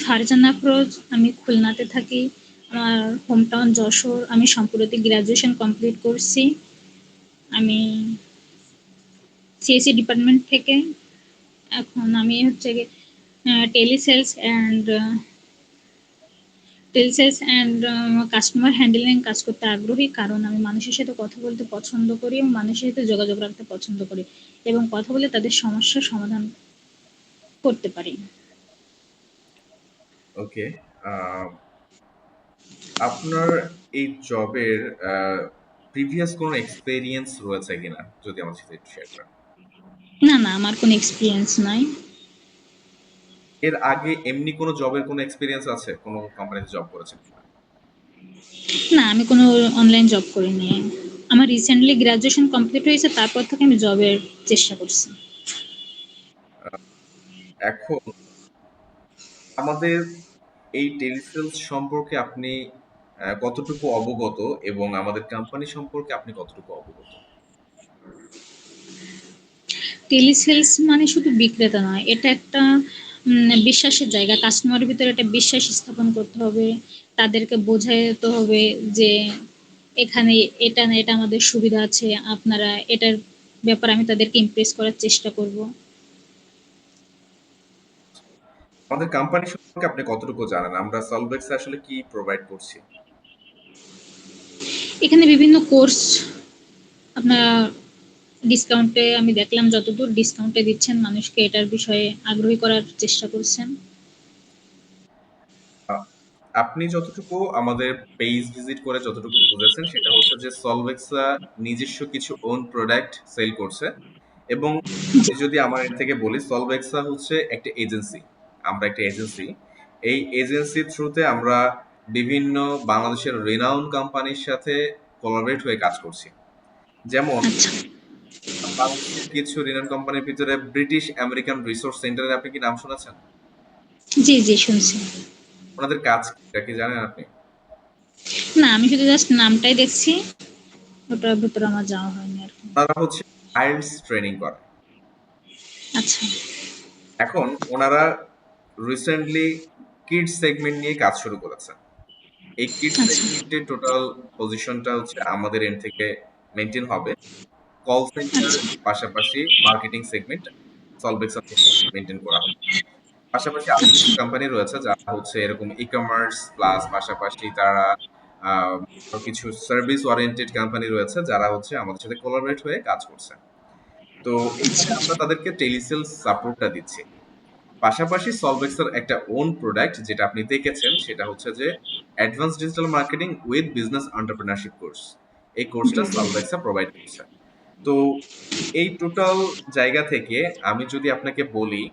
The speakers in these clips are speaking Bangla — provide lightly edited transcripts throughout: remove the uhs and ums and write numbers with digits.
ফারজানা আফরোজ, আমি খুলনাতে থাকি। আমার হোম টাউন যশোর। আমি সম্প্রতি গ্র্যাজুয়েশন কমপ্লিট করছি। আমি সিএসসি ডিপার্টমেন্ট থেকে। এখন আমি হচ্ছে গিয়ে টেলিসেলস অ্যান্ড কাস্টমার হ্যান্ডেলিং কাজ করতে আগ্রহী, কারণ আমি মানুষের সাথে কথা বলতে পছন্দ করি এবং মানুষের সাথে যোগাযোগ রাখতে পছন্দ করি এবং কথা বলে তাদের সমস্যার সমাধান করতে পারি। ওকে। আপনার এই জবের প্রিভিয়াস কোনো এক্সপেরিয়েন্স রয়েছে কিনা যদি আমার সাথে একটু শেয়ার করেন। না, না, আমার কোনো এক্সপিরিয়েন্স নাই। এর আগে এমনি কোনো জবের কোনো এক্সপেরিয়েন্স আছে, কোনো কোম্পানিতে জব করেছেন কিনা? না, আমি কোনো অনলাইন জব করিনি। আমার রিসেন্টলি গ্র্যাজুয়েশন কমপ্লিট হয়েছে, তারপর থেকে আমি জবের চেষ্টা করছি। এখন আমাদের এই টেলিসেলস সম্পর্কে আপনি কতটুকু অবগত এবং আমাদের কোম্পানি সম্পর্কে আপনি কতটুকু অবগত? টেলিসেলস মানে শুধু বিক্রেতা নয়, এটা একটা বিশ্বাসের জায়গা। কাস্টমারের ভিতরে একটা বিশ্বাস স্থাপন করতে হবে। তাদেরকে বোঝাতে হবে যে এখানে এটা না এটা আমাদের সুবিধা আছে, আপনারা এটার ব্যাপারে আমি তাদেরকে ইমপ্রেস করার চেষ্টা করব। আমাদের কোম্পানি সম্পর্কে আপনি কতটুকু জানেন? আমরা সলভেক্স আসলে কি প্রোভাইড করছি? এখানে বিভিন্ন কোর্স আপনারা ডিসকাউন্টে, আমি দেখলাম যতদূর ডিসকাউন্টে দিচ্ছেন, মানুষকে এটার বিষয়ে আগ্রহী করার চেষ্টা করছেন। আ আপনি যতটুকু আমাদের পেজ ভিজিট করে যতটুকু বুঝেছেন সেটা হচ্ছে যে সলভেক্সা নিজস্ব কিছু ওন প্রোডাক্ট সেল করছে এবং আমি যদি আমার এন্ড থেকে বলি সলভেক্সা হচ্ছে একটা এজেন্সি। আমরা একটা এজেন্সি। এই এজেন্সির থ্রুতে আমরা বিভিন্ন বাংলাদেশের রিনাউন কোম্পানির সাথে কোলাবরেট হয়ে কাজ করছি। যেমন আচ্ছা। বাংলাদেশের কিছু রিনাউন কোম্পানির ভিতরে ব্রিটিশ আমেরিকান রিসোর্স সেন্টারের আপনি কি নাম শুনেছেন? জি, জি, শুনছি। ওনাদের কাজ কি জানেন আপনি? না, আমি শুধু জাস্ট নামটাই দেখছি, ওটার ভিতরে আমার যাওয়া হয়নি আর কি। তারা হচ্ছে আইএলটিএস ট্রেনিং করে। আচ্ছা। এখন ওনারা রিসেন্টলি কিডস সেগমেন্ট নিয়ে কাজ শুরু করেছে। এই কিডস আচ্ছা। সেগমেন্টের টোটাল পজিশনটা হচ্ছে আমাদের এন্ড থেকে মেইনটেইন হবে। কল সেন্টার আচ্ছা। পাশাপাশি মার্কেটিং সেগমেন্ট সলভেক্সা থেকে মেইনটেইন করা হবে। পাশাপাশি আরো কিছু কোম্পানি রয়েছে যারা হচ্ছে এরকম ই-কমার্স প্লাস পাশাপাশি তারা আরো কিছু সার্ভিস ওরিয়েন্টেড কোম্পানি রয়েছে যারা হচ্ছে আমাদের সাথে কোলাবরেট হয়ে কাজ করছে। তো এখানে আচ্ছা। আমরা তাদেরকে টেলিসেলস সাপোর্টটা দিচ্ছি। পাশাপাশি সলভেক্সের একটা ওন প্রোডাক্ট যেটা আপনি দেখেছেন সেটা হচ্ছে যে advance digital marketing with business entrepreneurship course. এই কোর্সটা জি, জি। সলভেক্সা প্রোভাইড করছে। তো এই টোটাল জায়গা থেকে আমি যদি আপনাকে বলি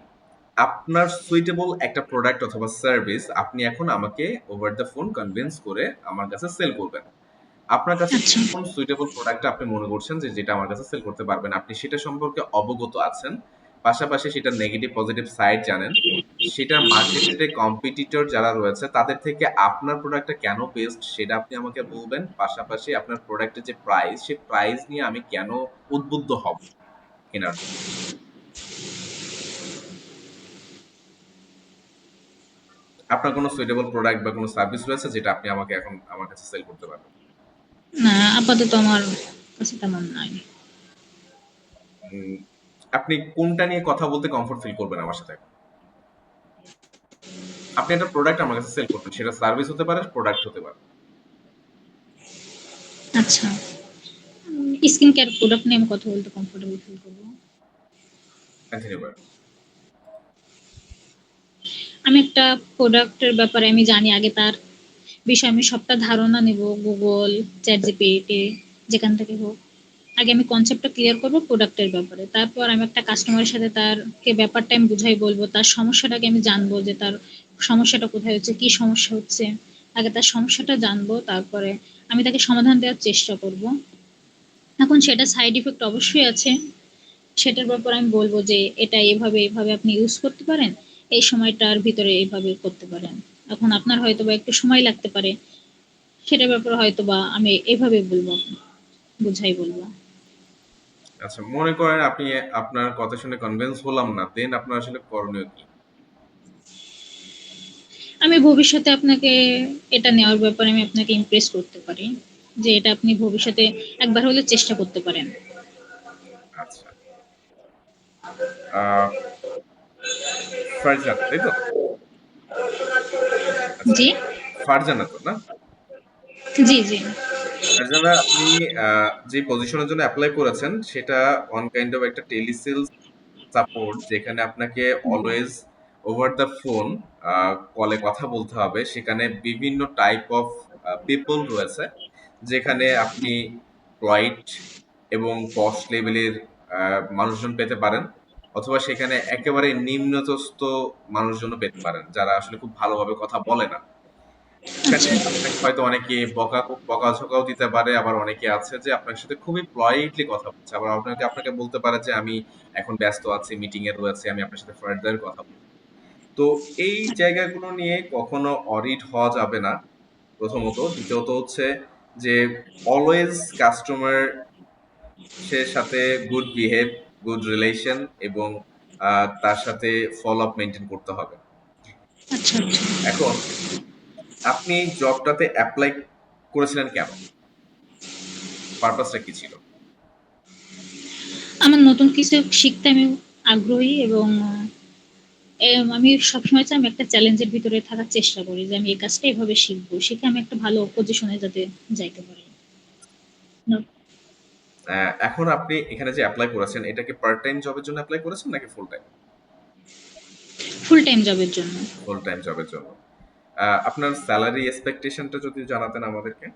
আপনার সুইটেবল একটা প্রোডাক্ট অথবা সার্ভিস আপনি এখন আমাকে ওভার দ্য ফোন কনভিন্স করে আমার কাছে সেল করবেন। আপনার কাছে আচ্ছা। কোন সুইটেবল প্রোডাক্ট আপনি মনে করছেন যে যেটা আমার কাছে সেল করতে পারবেন, আপনি সেটা সম্পর্কে অবগত আছেন, পাশাপাশি সেটা নেগেটিভ পজিটিভ সাইড জানেন, সেটার মার্কেটে কম্পিটিটর যারা রয়েছে তাদের থেকে আপনার প্রোডাক্টটা কেন বেস্ট সেটা আপনি আমাকে বলবেন, পাশাপাশি আপনার প্রোডাক্টের যে প্রাইস সেই প্রাইস নিয়ে আমি কেন উদ্বুদ্ধ হব কেনার জন্য। আপনার কোনো সুইটেবল প্রোডাক্ট বা কোনো সার্ভিস রয়েছে যেটা আপনি আমাকে এখন আমার কাছে সেল করতে পারবেন? না, আপাতত আমার কাছে তেমন নাই। উম, আপনি কোনটা নিয়ে কথা বলতে কমফোর্ট ফিল করবেন আমার সাথে? আপনি একটা প্রোডাক্ট আমার কাছে সেল করবেন, সেটা সার্ভিস হতে পারে, প্রোডাক্ট হতে পারে। আচ্ছা। স্কিন কেয়ার প্রোডাক্ট নিয়ে আমি কথা বলতে কমফোর্টেবল ফিল করবো। কন্টিনিউ করেন। আমি একটা প্রোডাক্টের ব্যাপারে আমি জানি আগে, তার বিষয়ে আমি সবটা ধারণা নেব গুগল, চ্যাটজিপিটি, যেখান থেকে হোক। আগে আমি কনসেপ্টটা ক্লিয়ার করবো প্রোডাক্টের ব্যাপারে, তারপর আমি একটা কাস্টমারের সাথে তারকে ব্যাপারটা আমি বুঝাই বলবো, তার সমস্যাটাকে আমি জানবো যে তার সমস্যাটা কোথায় হচ্ছে, কি সমস্যা হচ্ছে। আগে তার সমস্যাটা জানবো, তারপরে আমি তাকে সমাধান দেওয়ার চেষ্টা করব। এখন সেটা সাইড ইফেক্ট অবশ্যই আছে, সেটার ব্যাপারে আমি বলব যে এটা এভাবে এভাবে আপনি ইউজ করতে পারেন, এই সময়টার ভিতরে এইভাবে করতে পারেন। এখন আপনার হয়তো বা একটু সময় লাগতে পারে, সেটার ব্যাপারে হয়তো বা আমি এভাবে বলবো, বুঝাই বলবো। আচ্ছা, মনে করেন আপনি আপনার কথা শুনে কনভিন্স হলাম না, দেন আপনার আসলে করণীয় কি? আমি ভবিষ্যতে আপনাকে এটা নেওয়ার ব্যাপারে আমি আপনাকে ইমপ্রেস করতে পারি যে এটা আপনি ভবিষ্যতে একবার হলে চেষ্টা করতে পারেন। আচ্ছা। আহ ফারজানা, তাই তো? আচ্ছা, জি, ফারজানা তো না? জি, জি। ফারজানা, আপনি যে পজিশনের জন্য অ্যাপ্লাই করেছেন সেটা ওয়ান কাইন্ড অফ একটা টেলিসেলস সাপোর্ট, যেখানে আপনাকে অলওয়েজ ওভার দ্য ফোন কলে কথা বলতে হবে। সেখানে বিভিন্ন টাইপ অফ পিপল রয়েছে, যেখানে আপনি ক্লায়েন্ট এবং পশ লেভেলের মানুষজন পেতে পারেন, অথবা সেখানে একেবারে নিম্নতস্ত মানুষজনও পেতে পারেন যারা আসলে খুব ভালোভাবে কথা বলে না। এখানে আচ্ছা, আপনাকে হয়তো অনেকে বকাঝকাও দিতে পারে, আবার অনেকে আছে যে আপনার সাথে খুবই পলাইটলি কথা বলছে, আবার আপনাকে আপনাকে বলতে পারে যে আমি এখন ব্যস্ত আছি, মিটিং এ রয়েছে, আমি আপনার সাথে ফার্দার কথা বলবো। তো এই জায়গাগুলো নিয়ে কখনো অডিট হওয়া যাবে না, প্রথমত। দ্বিতীয়ত হচ্ছে যে অলওয়েজ কাস্টমার সে সাথে গুড বিহেভ, গুড রিলেশন, এবং তার সাথে ফলো আপ মেনটেন করতে হবে। আচ্ছা, আচ্ছা। এখন আপনি এই জবটাতে অ্যাপ্লাই করেছিলেন কেন? পারপাসটা কি ছিল? আমার নতুন কিছু শিখতে আমি আগ্রহী এবং আমি সবসময় চাই আমি একটা চ্যালেঞ্জের ভিতরে থাকার চেষ্টা করি যে আমি এই কাজটা এভাবে শিখবো, শিখে আমি একটা ভালো পজিশনে যাতে যাইতে পারি। এখন আপনি এখানে যে এপ্লাই করেছেন, এটা কি পার্ট টাইম জবের জন্য এপ্লাই করেছেন নাকি ফুল টাইম? ফুল টাইম জবের জন্য। ফুল টাইম জবের জন্য। আপনার স্যালারি এক্সপেকটেশনটা যদি জানাতেন আমাদেরকে।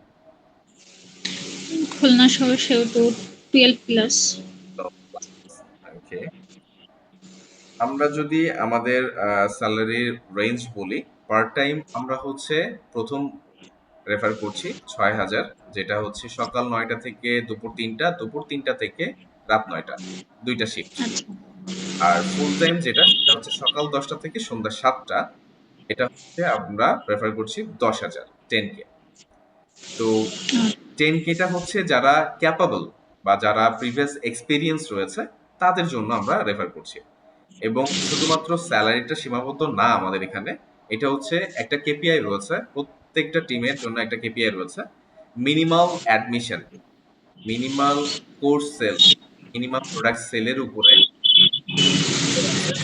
খুলনা শহর সেহেতু 12 প্লাস। ওকে। আমরা যদি আমাদের স্যালারির রেঞ্জ বলি, পার্ট টাইম আমরা হচ্ছে প্রথম রেফার করছি 6,000, যেটা হচ্ছে সকাল 9টা থেকে দুপুর 3টা, দুপুর 3টা থেকে রাত 9টা, 2টা শিফট। আচ্ছা, আর ফুল টাইম যেটা, সেটা হচ্ছে সকাল 10টা থেকে সন্ধ্যা 7টা, এটা হচ্ছে আমরা প্রেফার করছি 10,000, 10K। তো 10K টা হচ্ছে যারা ক্যাপাবল বা যারা প্রিভিয়াস এক্সপিরিয়েন্স রয়েছে তাদের জন্য আমরা রেফার করছি। এবং শুধুমাত্র স্যালারিটা সীমাবদ্ধ না আমাদের এখানে, এটা হচ্ছে একটা কেপিআই রয়েছে, প্রত্যেকটা টিমের জন্য একটা কেপিআই রয়েছে। Minimal admission, minimal course sale, minimum product সেলের উপরে।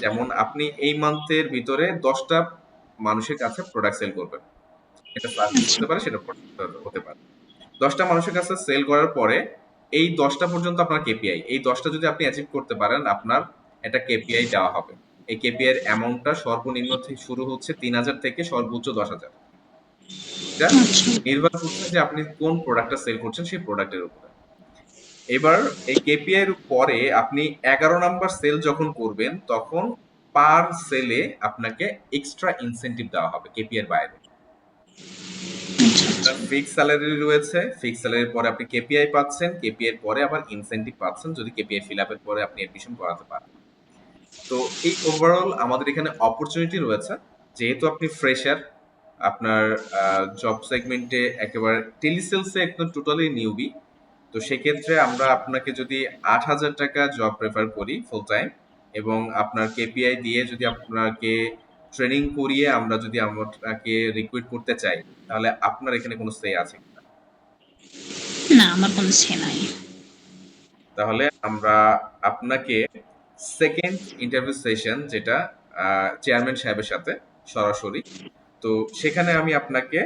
যেমন আপনি এই মান্থের ভিতরে 10টা মানুষের কাছে প্রোডাক্ট সেল করবেন, এটা সার্ভিস আচ্ছা, হতে পারে, সেটা product হতে পারে। 10টা মানুষের কাছে সেল করার পরে এই 10টা পর্যন্ত আপনার কেপিআই, এই 10টা যদি আপনি অ্যাচিভ করতে পারেন, আপনার একটা কেপিআই দেওয়া হবে। এই কেপিআই এর অ্যামাউন্টটা সর্বনিম্ন থেকে শুরু হচ্ছে 3,000 থেকে সর্বোচ্চ 10,000। এটা আচ্ছা, নির্ভর করছে যে আপনি কোন প্রোডাক্টটা সেল করছেন সেই প্রোডাক্টের উপরে। এবার এই কেপিআই এর পরে আপনি 11 নাম্বার সেল যখন করবেন, তখন পার সেলে আপনাকে এক্সট্রা ইনসেনটিভ দেওয়া হবে কেপিআই এর বাইরে। আচ্ছা, আচ্ছা, ফিক্স স্যালারি রয়েছে, ফিক্স স্যালারির পরে আপনি কেপিআই পাচ্ছেন, কেপিআই এর পরে আবার ইনসেনটিভ পাচ্ছেন যদি কেপিআই ফিল আপের পরে আপনি এডমিশন করাতে পারেন। তো এই ওভারঅল আমাদের এখানে অপরচুনিটি রয়েছে। যেহেতু আপনি ফ্রেশার, আপনার জব সেগমেন্টে একেবারে টেলিসেলসে একদম টোটালি নিউবি, তো সেক্ষেত্রে আমরা আপনাকে যদি 8,000 টাকা জব প্রেফার করি ফুল টাইম, এবং আপনার কেপিআই দিয়ে যদি আপনাকে ট্রেনিং করিয়ে আমরা যদি আপনাকে রিক্রুট করতে চাই, তাহলে আপনার এখানে কোনো সে আছে কিনা? না আমার কোনো সে নাই। তাহলে আমরা আপনাকে সেকেন্ড ইন্টারভিউ সেশন, যেটা চেয়ারম্যান সাহেবের সাথে সরাসরি, তো সেখানে আমি আপনাকে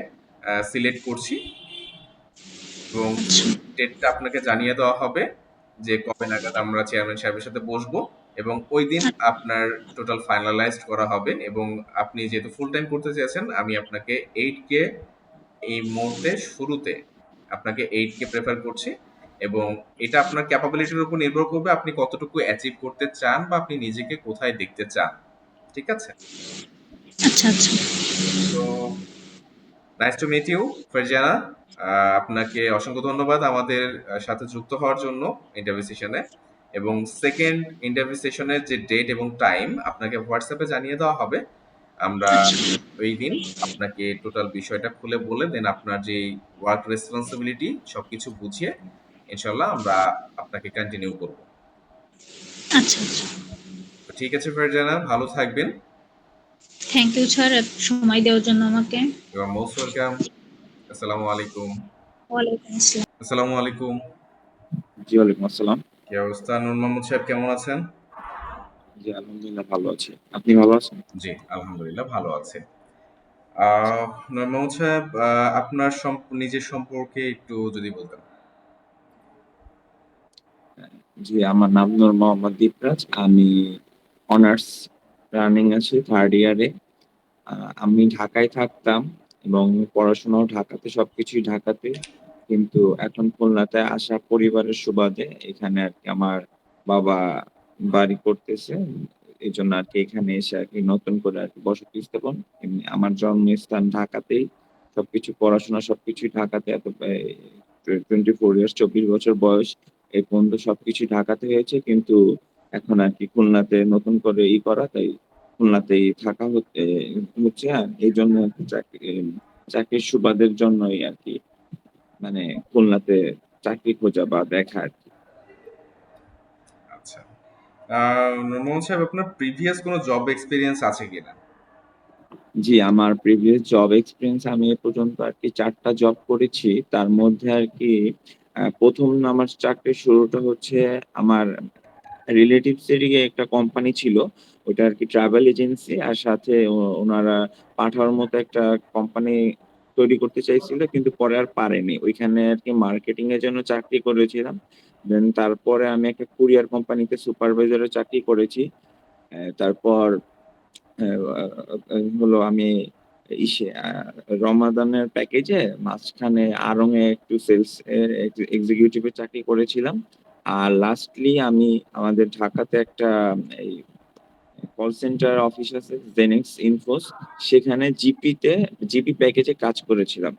সিলেক্ট করছি, এবং আচ্ছা, ডেটটা আপনাকে জানিয়ে দেওয়া হবে যে কবে নাগাদ আমরা চেয়ারম্যান সাহেবের সাথে বসবো, এবং ওই দিন আপনার টোটাল ফাইনালাইজড করা হবে। এবং আপনি যেহেতু ফুল টাইম করতে চেয়েছেন, আমি আপনাকে 8K এই মুহূর্তে শুরুতে আপনাকে 8K প্রেফার করছি। এবং এটা আপনার ক্যাপাবিলিটির উপর নির্ভর করবে আপনি কতটুকু অ্যাচিভ করতে চান বা আপনি নিজেকে কোথায় দেখতে চান। ঠিক আছে? আচ্ছা, আচ্ছা, তো nice to meet you, Farzana. আপনাকে অসংখ্য ধন্যবাদ আমাদের সাথে যুক্ত হওয়ার জন্য ইন্টারভিউ সেশনে। এবং সেকেন্ড ইন্টারভিউ সেশনের যে ডেট এবং টাইম আপনাকে হোয়াটসঅ্যাপে জানিয়ে দেওয়া হবে। আমরা আচ্ছা, ওই দিন আপনাকে টোটাল বিষয়টা খুলে বলে দেন আপনার যে ওয়ার্ক রেসপন্সিবিলিটি সবকিছু বুঝিয়ে ইনশাল্লাহ আমরা আপনাকে কন্টিনিউ করব। আচ্ছা, আচ্ছা। তো ঠিক আছে ফারজানা, ভালো থাকবেন। থ্যাংক ইউ স্যার এত সময় দেওয়ার জন্য আমাকে। You are most welcome. আসসালামু আলাইকুম। ওয়ালাইকুম আসসালাম। আসসালামু আলাইকুম। জি, ওয়ালাইকুম আসসালাম। কি অবস্থা নূর মোহাম্মদ সাহেব, কেমন আছেন? জি, আলহামদুলিল্লাহ ভালো আছি। আপনি ভালো আছেন? জি, আলহামদুলিল্লাহ ভালো আছে। নূর মোহাম্মদ সাহেব, আপনার নিজের সম্পর্কে একটু যদি বলতেন। জি, আমার নাম নূর মোহাম্মদ দীপরাজ। আমি অনার্স রানিং আছি 3rd ইয়ারে। আমি ঢাকায় থাকতাম এবং পড়াশোনাও ঢাকাতে, সবকিছুই ঢাকাতে। কিন্তু এখন খুলনাতে আসা পরিবারের সুবাদে এখানে আরকি আমার বাবা বাড়ি করতেছে। এজন্য আরকি এখানে এসে আরকি নতুন করে আরকি বসতি স্থাপন। এমনি আমার জন্মস্থান ঢাকাতেই। সবকিছু পড়াশোনা সবকিছুই ঢাকাতে। এত 24 ইয়ার্স 24 বছর বয়স। এই পর্যন্ত সবকিছুই ঢাকাতে হয়েছে। কিন্তু এখন আরকি খুলনাতে নতুন করে করা, তাই খুলনাতেই থাকা হচ্ছে। আর এইজন্য আরকি চাকরির সুবাদের জন্যই আরকি মানে খুলনাতে চাকরি খোঁজা বা দেখা আরকি। আচ্ছা। নূর মোহাম্মদ সাহেব, আপনার প্রিভিয়াস কোনো জব এক্সপেরিয়েন্স আছে কিনা? জি, আমার প্রিভিয়াস জব এক্সপেরিয়েন্স আমি এ পর্যন্ত আরকি ৪ টা জব করেছি। তার মধ্যে আরকি ১ম আমার চাকরির শুরুটা হচ্ছে আমার রিলেটিভস এরই একটা কোম্পানি ছিল। ওইটা আরকি ট্রাভেল এজেন্সি আর সাথে উনারা পাঠাওয়ার মতো একটা কোম্পানি তৈরি করতে চাইছিল কিন্তু পরে আর পারেনি। ওইখানে আরকি মার্কেটিং এর জন্য চাকরি করেছিলাম। দেন তারপরে আমি একটা কুরিয়ার কোম্পানিতে সুপারভাইজারের চাকরি করেছি। তারপর অ্যা হলো আমি রমাদানের প্যাকেজে মাঝখানে আড়ং এ একটু সেলস এর এক্সিকিউটিভ এর চাকরি করেছিলাম। আর লাস্টলি আমি আমাদের ঢাকাতে একটা এই কল সেন্টার অফিস আছে জেনিক্স ইনফোস, সেখানে জিপি প্যাকেজে কাজ করেছিলাম।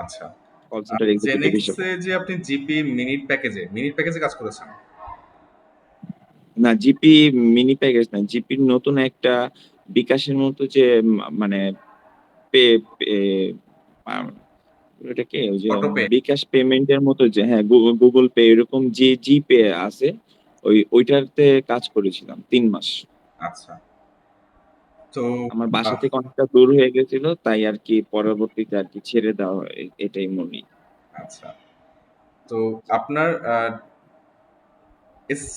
আচ্ছা। কল সেন্টার এক্সিকিউটিভ হিসেবে। জেনেক্সে যে আপনি জিপি মিনিট প্যাকেজে কাজ করেছেন? না, জিপি মিনি প্যাকেজ না। জিপির নতুন একটা বিকাশের মতো যে মানে পে পে আ ওটা কি? ওই যে অটোপে? বিকাশ পেমেন্টের মতো যে হ্যাঁ, গুগল পে এরকম যে জিপে আছে, ওইটাতে কাজ করেছিলাম ৩ মাস। আচ্ছা। তো আমার বাসা আহ থেকে অনেকটা দূর হয়ে গেছিল। তাই আরকি পরবর্তীতে আরকি ছেড়ে দেওয়া হয়। এটাই মূল। আচ্ছা। তো আপনার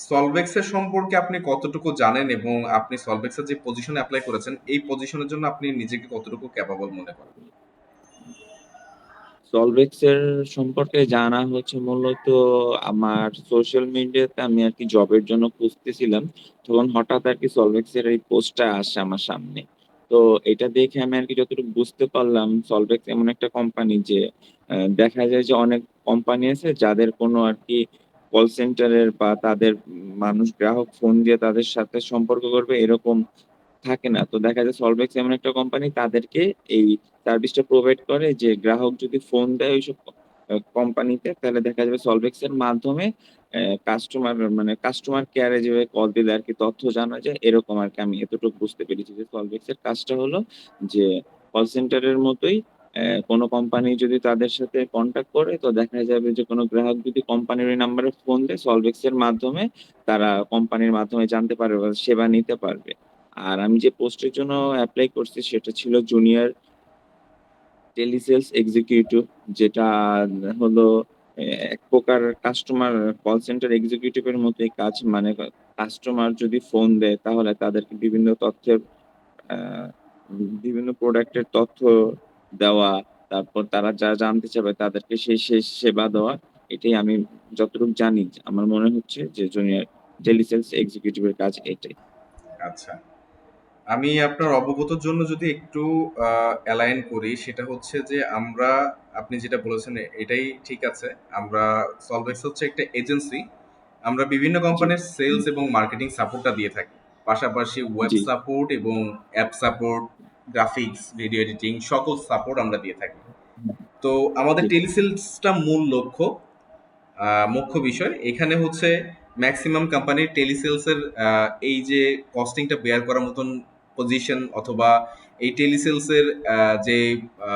সলভেক্স এর সম্পর্কে আপনি কতটুকু জানেন এবং আপনি সলভেক্স এর যে পজিশনে এপ্লাই করেছেন, এই পজিশনের জন্য আপনি নিজেকে কতটুকু ক্যাপাবল মনে করেন? সলভেক্স এর সম্পর্কে জানা হচ্ছে মূলত আমার সোশ্যাল মিডিয়াতে আমি আরকি জবের জন্য খুঁজতেছিলাম। তখন হঠাৎ আরকি সলভেক্স এর এই পোস্টটা আসে আমার সামনে। তো এটা দেখে আমি আরকি যতটুকু বুঝতে পারলাম সলভেক্স এমন একটা কোম্পানি যে দেখা যায় যে অনেক কোম্পানি আছে যাদের কোনো আরকি কল সেন্টারের বা তাদের মানুষ গ্রাহক ফোন দিয়ে তাদের সাথে সম্পর্ক করবে এরকম থাকে না। তো দেখা যায় সলভেক্স এমন একটা কোম্পানি তাদেরকে এই সার্ভিসটা প্রোভাইড করে যে গ্রাহক যদি ফোন দেয় ওইসব কোম্পানিতে তাহলে দেখা যাবে সলভেক্স এর মাধ্যমে কাস্টমার কেয়ারে যেভাবে কল দিলে আরকি তথ্য জানা যায় এরকম আরকি আমি এতটুকু বুঝতে পেরেছি যে সলভেক্স এর কাজটা হলো যে কল সেন্টারের মতোই কোনো কোম্পানি যদি তাদের সাথে কনট্যাক্ট করে তো দেখা যাবে যে কোনো গ্রাহক যদি কোম্পানির ওই নাম্বারে ফোন দেয় সলভেক্স এর মাধ্যমে তারা কোম্পানির মাধ্যমে জানতে পারবে বা সেবা নিতে পারবে। আর আমি যে পোস্টের জন্য এপ্লাই করছি সেটা ছিল জুনিয়র টেলিসেলস এক্সিকিউটিভ, যেটা হলো এক প্রকার কাস্টমার কল সেন্টার এক্সিকিউটিভ এর মতোই কাজ। মানে কাস্টমার যদি ফোন দেয় তাহলে তাদেরকে আ বিভিন্ন প্রোডাক্টের তথ্য দেওয়া, তারপর তারা যা জানতে চাবে তাদেরকে সেই সেবা দেওয়া। এটাই আমি যতটুকু জানি আমার মনে হচ্ছে যে জুনিয়র টেলিসেলস এক্সিকিউটিভ এর কাজ এটাই। আচ্ছা। আমি আপনার অবগতর জন্য যদি একটু অ্যালাইন করি, সেটা হচ্ছে যে আপনি যেটা বলেছেন এটাই ঠিক আছে। আমরা সলভেক্স হচ্ছে একটা এজেন্সি। আমরা বিভিন্ন জি, কোম্পানির সেলস এবং মার্কেটিং সাপোর্টটা দিয়ে থাকি। পাশাপাশি ওয়েব জি, সাপোর্ট এবং app support, graphics, video editing সকল সাপোর্ট আমরা দিয়ে থাকি। তো আমাদের জি। টেলিসেলসটা মূল লক্ষ্য, মুখ্য বিষয়। এখানে হচ্ছে ম্যাক্সিমাম কোম্পানির টেলিসেলসের এই যে কস্টিংটা বেয়ার করার মতন পজিশন অথবা এই টেলিসেলসের যে আ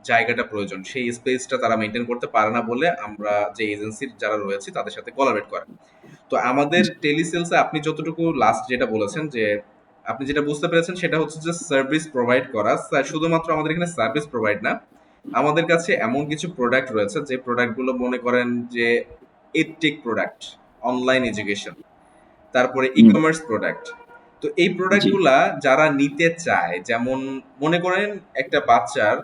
জায়গাটা প্রয়োজন, সেই স্পেসটা তারা মেইনটেইন করতে পারে না বলে আমরা যে এজেন্সির যারা রয়েছে তাদের সাথে কোলাবরেট করে। তো আমাদের টেলিসেলসে আপনি যতটুকু লাস্ট যেটা বলেছেন যে আপনি যেটা বুঝতে পেরেছেন সেটা হচ্ছে যে সার্ভিস প্রোভাইড করা। শুধুমাত্র আমাদের এখানে সার্ভিস প্রোভাইড না, আমাদের কাছে এমন কিছু প্রোডাক্ট রয়েছে যে প্রোডাক্টগুলো মনে করেন যে এডটেক প্রোডাক্ট, অনলাইন এডুকেশন, তারপরে হুম, ই-কমার্স প্রোডাক্ট। তো এই জি, প্রোডাক্টগুলা যারা নিতে চায়, যেমন মনে করেন একটা বাচ্চার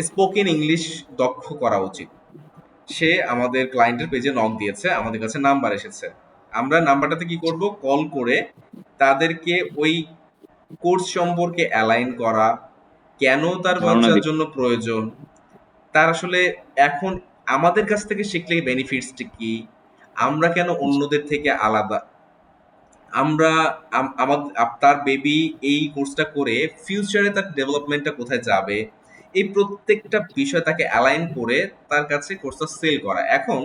স্পোকেন ইংলিশ দক্ষ করা উচিত, সে আমাদের ক্লায়েন্টের পেজে নক দিয়েছে, আমাদের কাছে নাম্বার এসেছে, আমরা নাম্বারটাতে কি করব, কল করে তাদেরকে ওই কোর্স সম্পর্কে অ্যালাইন করা, কেন তার ধারণা বাচ্চার দিব। জন্য প্রয়োজন, তার আসলে এখন আমাদের কাছ থেকে শিখলে বেনিফিটসটা কি, আমরা কেন জি, অন্যদের থেকে আলাদা, আমরা তার বেবি এই কোর্সটা করে ফিউচারে তার ডেভেলপমেন্টটা কোথায় যাবে, এই প্রত্যেকটা বিষয় তাকে অ্যালাইন করে তার কাছে কোর্সটা সেল করা। এখন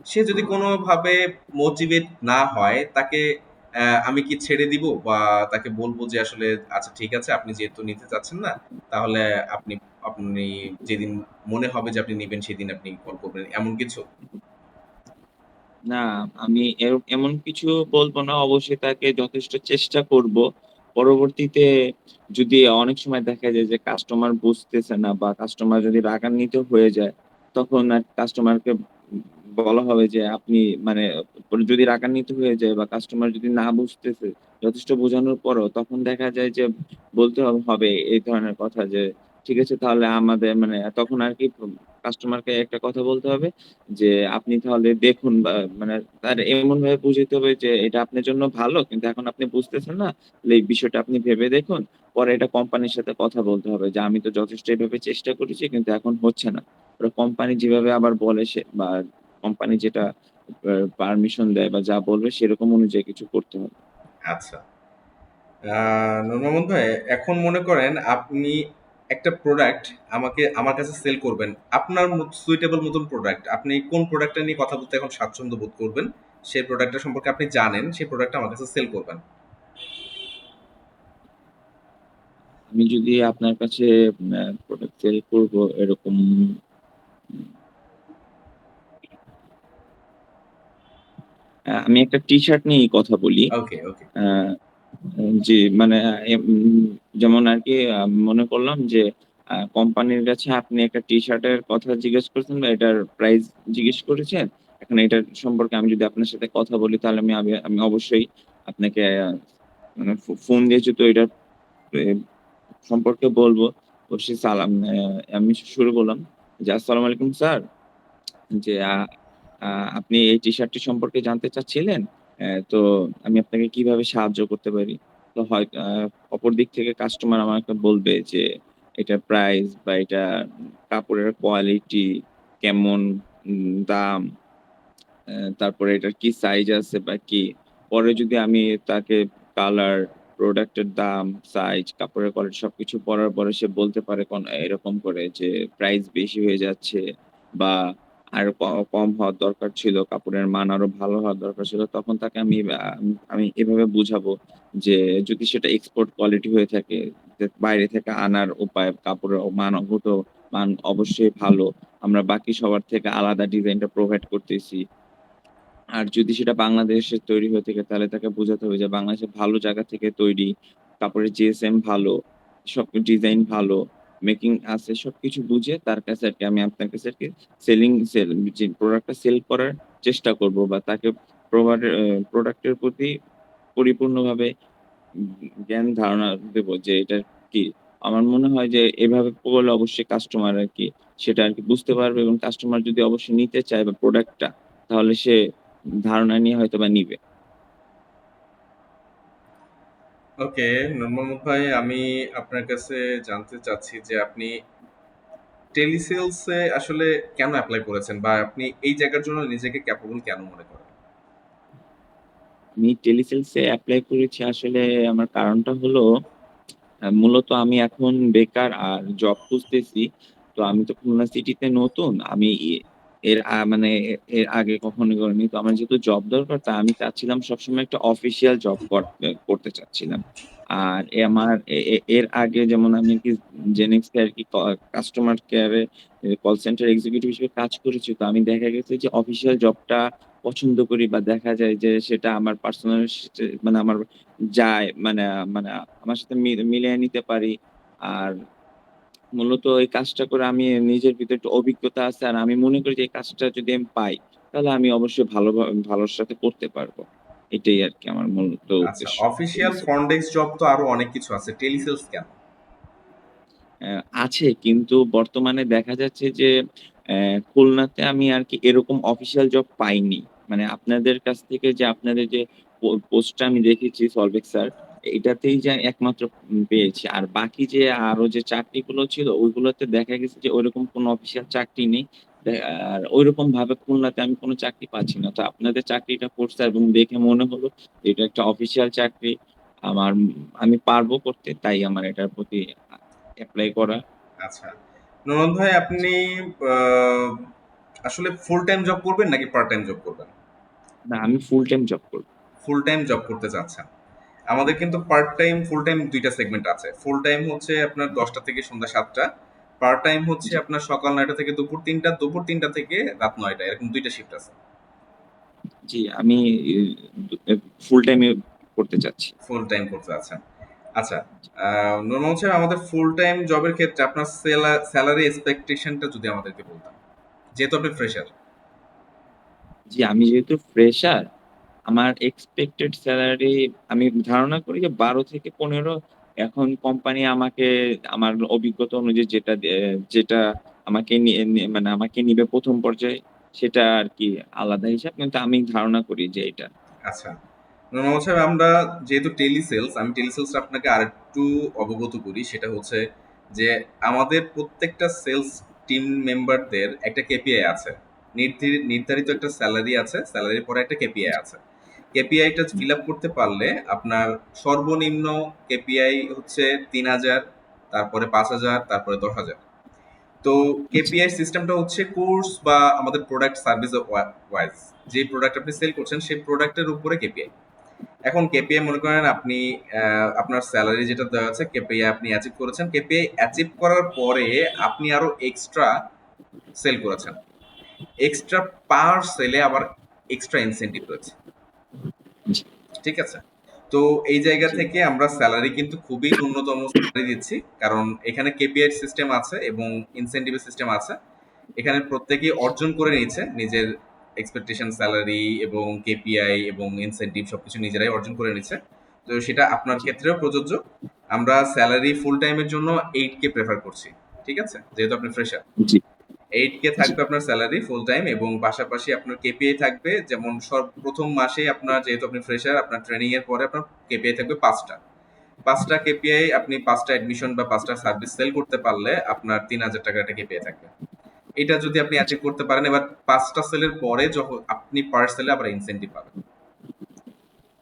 সে যদি কোনোভাবে মোটিভেট না হয়, তাকে আমি কি ছেড়ে দিব, বা তাকে বলবো যে আসলে আচ্ছা ঠিক আছে, আপনি যেহেতু নিতে চাচ্ছেন না, তাহলে আপনি আপনি যেদিন মনে হবে যে আপনি নেবেন সেদিন আপনি কল করবেন, এমন কিছু? না, আমি এমন কিছু বলব না। অবশ্যই তাকে যথেষ্ট চেষ্টা করব। পরবর্তীতে যদি অনেক সময় দেখা যায় যে কাস্টমার বুঝতেছে না বা কাস্টমার যদি রাগান্বিত হয়ে যায়, তখন আর কাস্টমারকে বলা হবে যে আপনি মানে যদি রাগান্বিত হয়ে যায় বা কাস্টমার যদি না বুঝতেছে, যথেষ্ট বোঝানোর পরও তখন দেখা যায় যে বলতে হবে এই ধরনের কথা যে, "ঠিক আছে তাহলে আমাদের" মানে তখন আরকি কাস্টমারকে একটা কথা বলতে হবে যে আপনি তাহলে দেখুন বা মানে তার এমনভাবে বুঝাইতে হবে যে এটা আপনার জন্য ভালো কিন্তু এখন আপনি বুঝতেছেন না। তাহলে এই বিষয়টা আপনি ভেবে দেখুন। পরে এটা কোম্পানির সাথে কথা বলতে হবে যে আমি তো যথেষ্ট এভাবে চেষ্টা করেছি কিন্তু এখন হচ্ছে না। ওরা কোম্পানি যেভাবে আবার বলে সে বা কোম্পানি যেটা পারমিশন দেয় বা যা বলবে সেরকম অনুযায়ী কিছু করতে হবে। আচ্ছা। নূর মোহাম্মদ ভাই, এখন মনে করেন আপনি একটা প্রোডাক্ট আমার কাছে সেল করবেন। আপনার সুইটেবল মতন প্রোডাক্ট। আপনি কোন প্রোডাক্টটা নিয়ে কথা বলতে এখন স্বাচ্ছন্দ্য বোধ করবেন? সেই প্রোডাক্টটা সম্পর্কে আপনি জানেন, সেই প্রোডাক্টটা আমার কাছে সেল করবেন। আমি যদি আপনার কাছে প্রোডাক্ট সেল করব এরকম আমি একটা টি-শার্ট নিয়েই কথা বলি। ওকে, ওকে। আ জি, মানে যেমন আরকি মনে করলাম যে কোম্পানির কাছে আপনি একটা টি-শার্টের কথা জিজ্ঞেস করেছেন বা এটার প্রাইস জিজ্ঞেস করেছেন। এখন এটার সম্পর্কে আমি যদি আপনার সাথে কথা বলি তাহলে আমি অবশ্যই আপনাকে মানে ফোন দিয়ে যেহেতু এটার এ সম্পর্কে বলবো, অবশ্যই আমি শুরু করলাম যে, "আসসালামু আলাইকুম স্যার।" যে আ আপনি এই টি-শার্টটি সম্পর্কে জানতে চাচ্ছিলেন। তো আমি আপনাকে কিভাবে সাহায্য করতে পারি? তো হয় অপর দিক থেকে কাস্টমার আমাকে বলবে যে এটার প্রাইস বা এটা কাপড়ের কোয়ালিটি কেমন, দাম, তারপরে এটার কি সাইজ আছে বা কি। পরে যদি আমি তাকে কালার, প্রোডাক্টের দাম, সাইজ, কাপড়ের কোয়ালিটি সবকিছু পড়ার পরে সে বলতে পারে এরকম করে যে প্রাইস বেশি হয়ে যাচ্ছে বা আরো কম হওয়ার দরকার ছিল, কাপড়ের মান আরো ভালো হওয়ার দরকার ছিল। তখন তাকে আমি এভাবে বুঝাবো যে যদি সেটা এক্সপোর্ট কোয়ালিটি হয়ে থাকে, যে বাইরে থেকে আনার উপায়, কাপড়ের মানগত মান অবশ্যই ভালো। আমরা বাকি সবার থেকে আলাদা ডিজাইনটা প্রোভাইড করতেছি। আর যদি সেটা বাংলাদেশে তৈরি হয়ে থাকে তাহলে তাকে বোঝাতে হবে যে বাংলাদেশের ভালো জায়গা থেকে তৈরি, কাপড়ের জিএসএম ভালো, সব ডিজাইন ভালো, মেকিং আছে সবকিছু বুঝে তার কাছে আরকি আমি আপনার কাছে আরকি যে প্রোডাক্টটা সেল করার চেষ্টা করব বা তাকে প্রোডাক্টের প্রতি পরিপূর্ণভাবে উম জ্ঞান ধারণা দেব যে এটা কি। আমার মনে হয় যে এভাবে করলে অবশ্যই কাস্টমার আরকি সেটা আরকি বুঝতে পারবে এবং কাস্টমার যদি অবশ্যই নিতে চায় বা প্রোডাক্টটা তাহলে সে ধারণা নিয়ে হয়তোবা নিবে। ওকে, নূর মোহাম্মদ ভাই, আমি আপনার কাছে জানতে চাচ্ছি যে আপনি টেলিসেলস এ আসলে কেন এপ্লাই করেছেন? বা আপনি এই জায়গার জন্য নিজেকে ক্যাপেবল কেন মনে করেন? আমি টেলিসেলস এ এপ্লাই করেছি আসলে আমার কারণটা হলো মূলত আমি এখন বেকার আর জব খুঁজতেছি। তো আমি তো খুলনা সিটিতে নতুন। আমি এর মানে এর আগে কখনো করিনি। তো আমার যেহেতু জব দরকার তা আমি চাচ্ছিলাম সবসময় একটা অফিসিয়াল জব করতে চাচ্ছিলাম। আর আমার এর আগে যেমন আমি কি জেনেক্সে আর কি কাস্টমার কেয়ারে কল সেন্টার এক্সিকিউটিভ হিসেবে কাজ করেছি। তো আমি দেখা গেছে যে অফিসিয়াল জবটা পছন্দ করি বা দেখা যায় যে সেটা আমার পার্সোনাল মানে আমার যায় মানে আমার সাথে মিলিয়ে নিতে পারি। আর মূলত এই কাজটা করে আমি নিজের ভিতরে একটু অভিজ্ঞতা আছে। আর আমি মনে করি যে এই কাজটা যদি আমি পাই, তাহলে আমি অবশ্যই ভালোর সাথে করতে পারবো। এটাই আরকি আমার মূলত আচ্ছা, উদ্দেশ্য। অফিসিয়াল ফ্রন্ট ডেস্ক জব তো আরো অনেক কিছু আছে, টেলিসেলস কেন? আছে, কিন্তু বর্তমানে দেখা যাচ্ছে যে খুলনাতে আমি আরকি এরকম অফিসিয়াল জব পাইনি। মানে আপনাদের কাছ থেকে যে আপনাদের যে পোস্টটা আমি দেখেছি সলভেক্সার, এটাতেই যে একমাত্র পেয়েছি। আর বাকি যে আরো যে চাকরিগুলো ছিল ওইগুলোতে দেখা গেছে যে ওইরকম কোনো অফিসিয়াল চাকরি নেই। আর ঐরকম ভাবে খুলনাতে আমি কোনো চাকরি পাচ্ছি না। তো আপনাদের চাকরিটা করছে এবং দেখে মনে হলো যে এটা একটা অফিসিয়াল চাকরি। আমার আমি পারবো করতে। তাই আমার এটার প্রতি এপ্লাই করা। আচ্ছা, নোমান ভাই, আপনি আহ, আসলে ফুল টাইম জব করবেন নাকি পার্ট টাইম জব করবেন? না, আমি ফুল টাইম জব করব। ফুল টাইম জব করতে চাচ্ছেন? আমাদের কিন্তু পার্ট টাইম ফুল টাইম দুইটা সেগমেন্ট আছে। ফুল টাইম হচ্ছে আপনার 10টা থেকে সন্ধ্যা 7টা, পার্ট টাইম হচ্ছে জি, আপনার সকাল 9টা থেকে দুপুর 3টা, দুপুর 3টা থেকে রাত 9টা, এরকম দুইটা শিফট আছে। জি, আমি ফুল টাইমে করতে চাচ্ছি। ফুল টাইম করতে চাচ্ছেন? আচ্ছা, নরমাল সাহেব, আমাদের ফুল টাইম জবের ক্ষেত্রে আপনার স্যালারি এক্সপেকটেশনটা যদি আমাদেরকে বলতেন, যেহেতু আপনি ফ্রেশার। জি, আমি যেহেতু ফ্রেশার, আমার এক্সপেক্টেড সেলারি আমি ধারণা করি যে ১২ থেকে ১৫। এখন কোম্পানি আমাকে আমার অভিজ্ঞতা অনুযায়ী যেটা আমাকে মানে আমাকে নিবে ১ম পর্যায়ে, সেটা আরকি আলাদা হিসাব। কিন্তু আমি ধারণা করি যে এটা। আচ্ছা, নরমাল সাহেব, আমরা যেহেতু টেলিসেলস, আমি টেলিসেলস আপনাকে আরেকটু অবগত করি। সেটা হচ্ছে যে আমাদের প্রত্যেকটা সেলস টিম মেম্বারদের একটা কেপিআই আছে, নির্ধারিত জি, একটা স্যালারি আছে, স্যালারির পরে একটা কেপিআই আছে। কেপিআইটা জি, ফিল আপ করতে পারলে আপনার সর্বনিম্ন কেপিআই হচ্ছে 3,000, তারপরে 5,000, তারপরে 10,000। তো আচ্ছা, কেপিআই সিস্টেমটা হচ্ছে কোর্স বা আমাদের প্রোডাক্ট সার্ভিস ওয়াইজ, যে প্রোডাক্ট আপনি সেল করছেন সেই প্রোডাক্টের উপরে কেপিআই। এখন কেপিআই মনে করেন আপনি আপনার স্যালারি যেটা দেওয়া আছে, কেপিআই আপনি অ্যাচিভ করেছেন, কেপিআই অ্যাচিভ করার পরে আপনি আরো এক্সট্রা সেল করেছেন, এক্সট্রা পার সেলে আবার এক্সট্রা ইনসেন্টিভ রয়েছে। জি, ঠিক আছে? তো এই জায়গা জি, থেকে আমরা স্যালারি কিন্তু খুবই ন্যূনতম স্যালারি দিচ্ছি, কারণ এখানে কেপিআই সিস্টেম আছে এবং ইনসেন্টিভ সিস্টেম আছে। এখানে প্রত্যেকেই অর্জন করে নিয়েছে নিজের এক্সপেকটেশন স্যালারি এবং কেপিআই এবং ইনসেন্টিভ সবকিছু নিজেরাই অর্জন করে নিচ্ছে। তো সেটা আপনার জি, ক্ষেত্রেও প্রযোজ্য। আমরা স্যালারি ফুল টাইমের জন্য 8K প্রেফার করছি। ঠিক আছে? যেহেতু আপনি ফ্রেশার, জি, 8K জি, থাকবে আপনার স্যালারি ফুল টাইম, এবং পাশাপাশি আপনার কেপিআই থাকবে, যেমন প্রথম মাসেই আপনার, যেহেতু আপনি ফ্রেশার, আপনার ট্রেনিং এর পরে আপনার কেপিআই থাকবে 5টা। 5টা কেপিআই, আপনি 5টা অ্যাডমিশন বা 5টা সার্ভিস সেল করতে পারলে আপনার 3,000 টাকা একটা কেপিআই থাকবে। এটা যদি আপনি জি, অ্যাচিভ করতে পারেন, এবার 5টা সেলের পরে যখন আপনি পার সেলে আবার ইনসেন্টিভ পাবেন।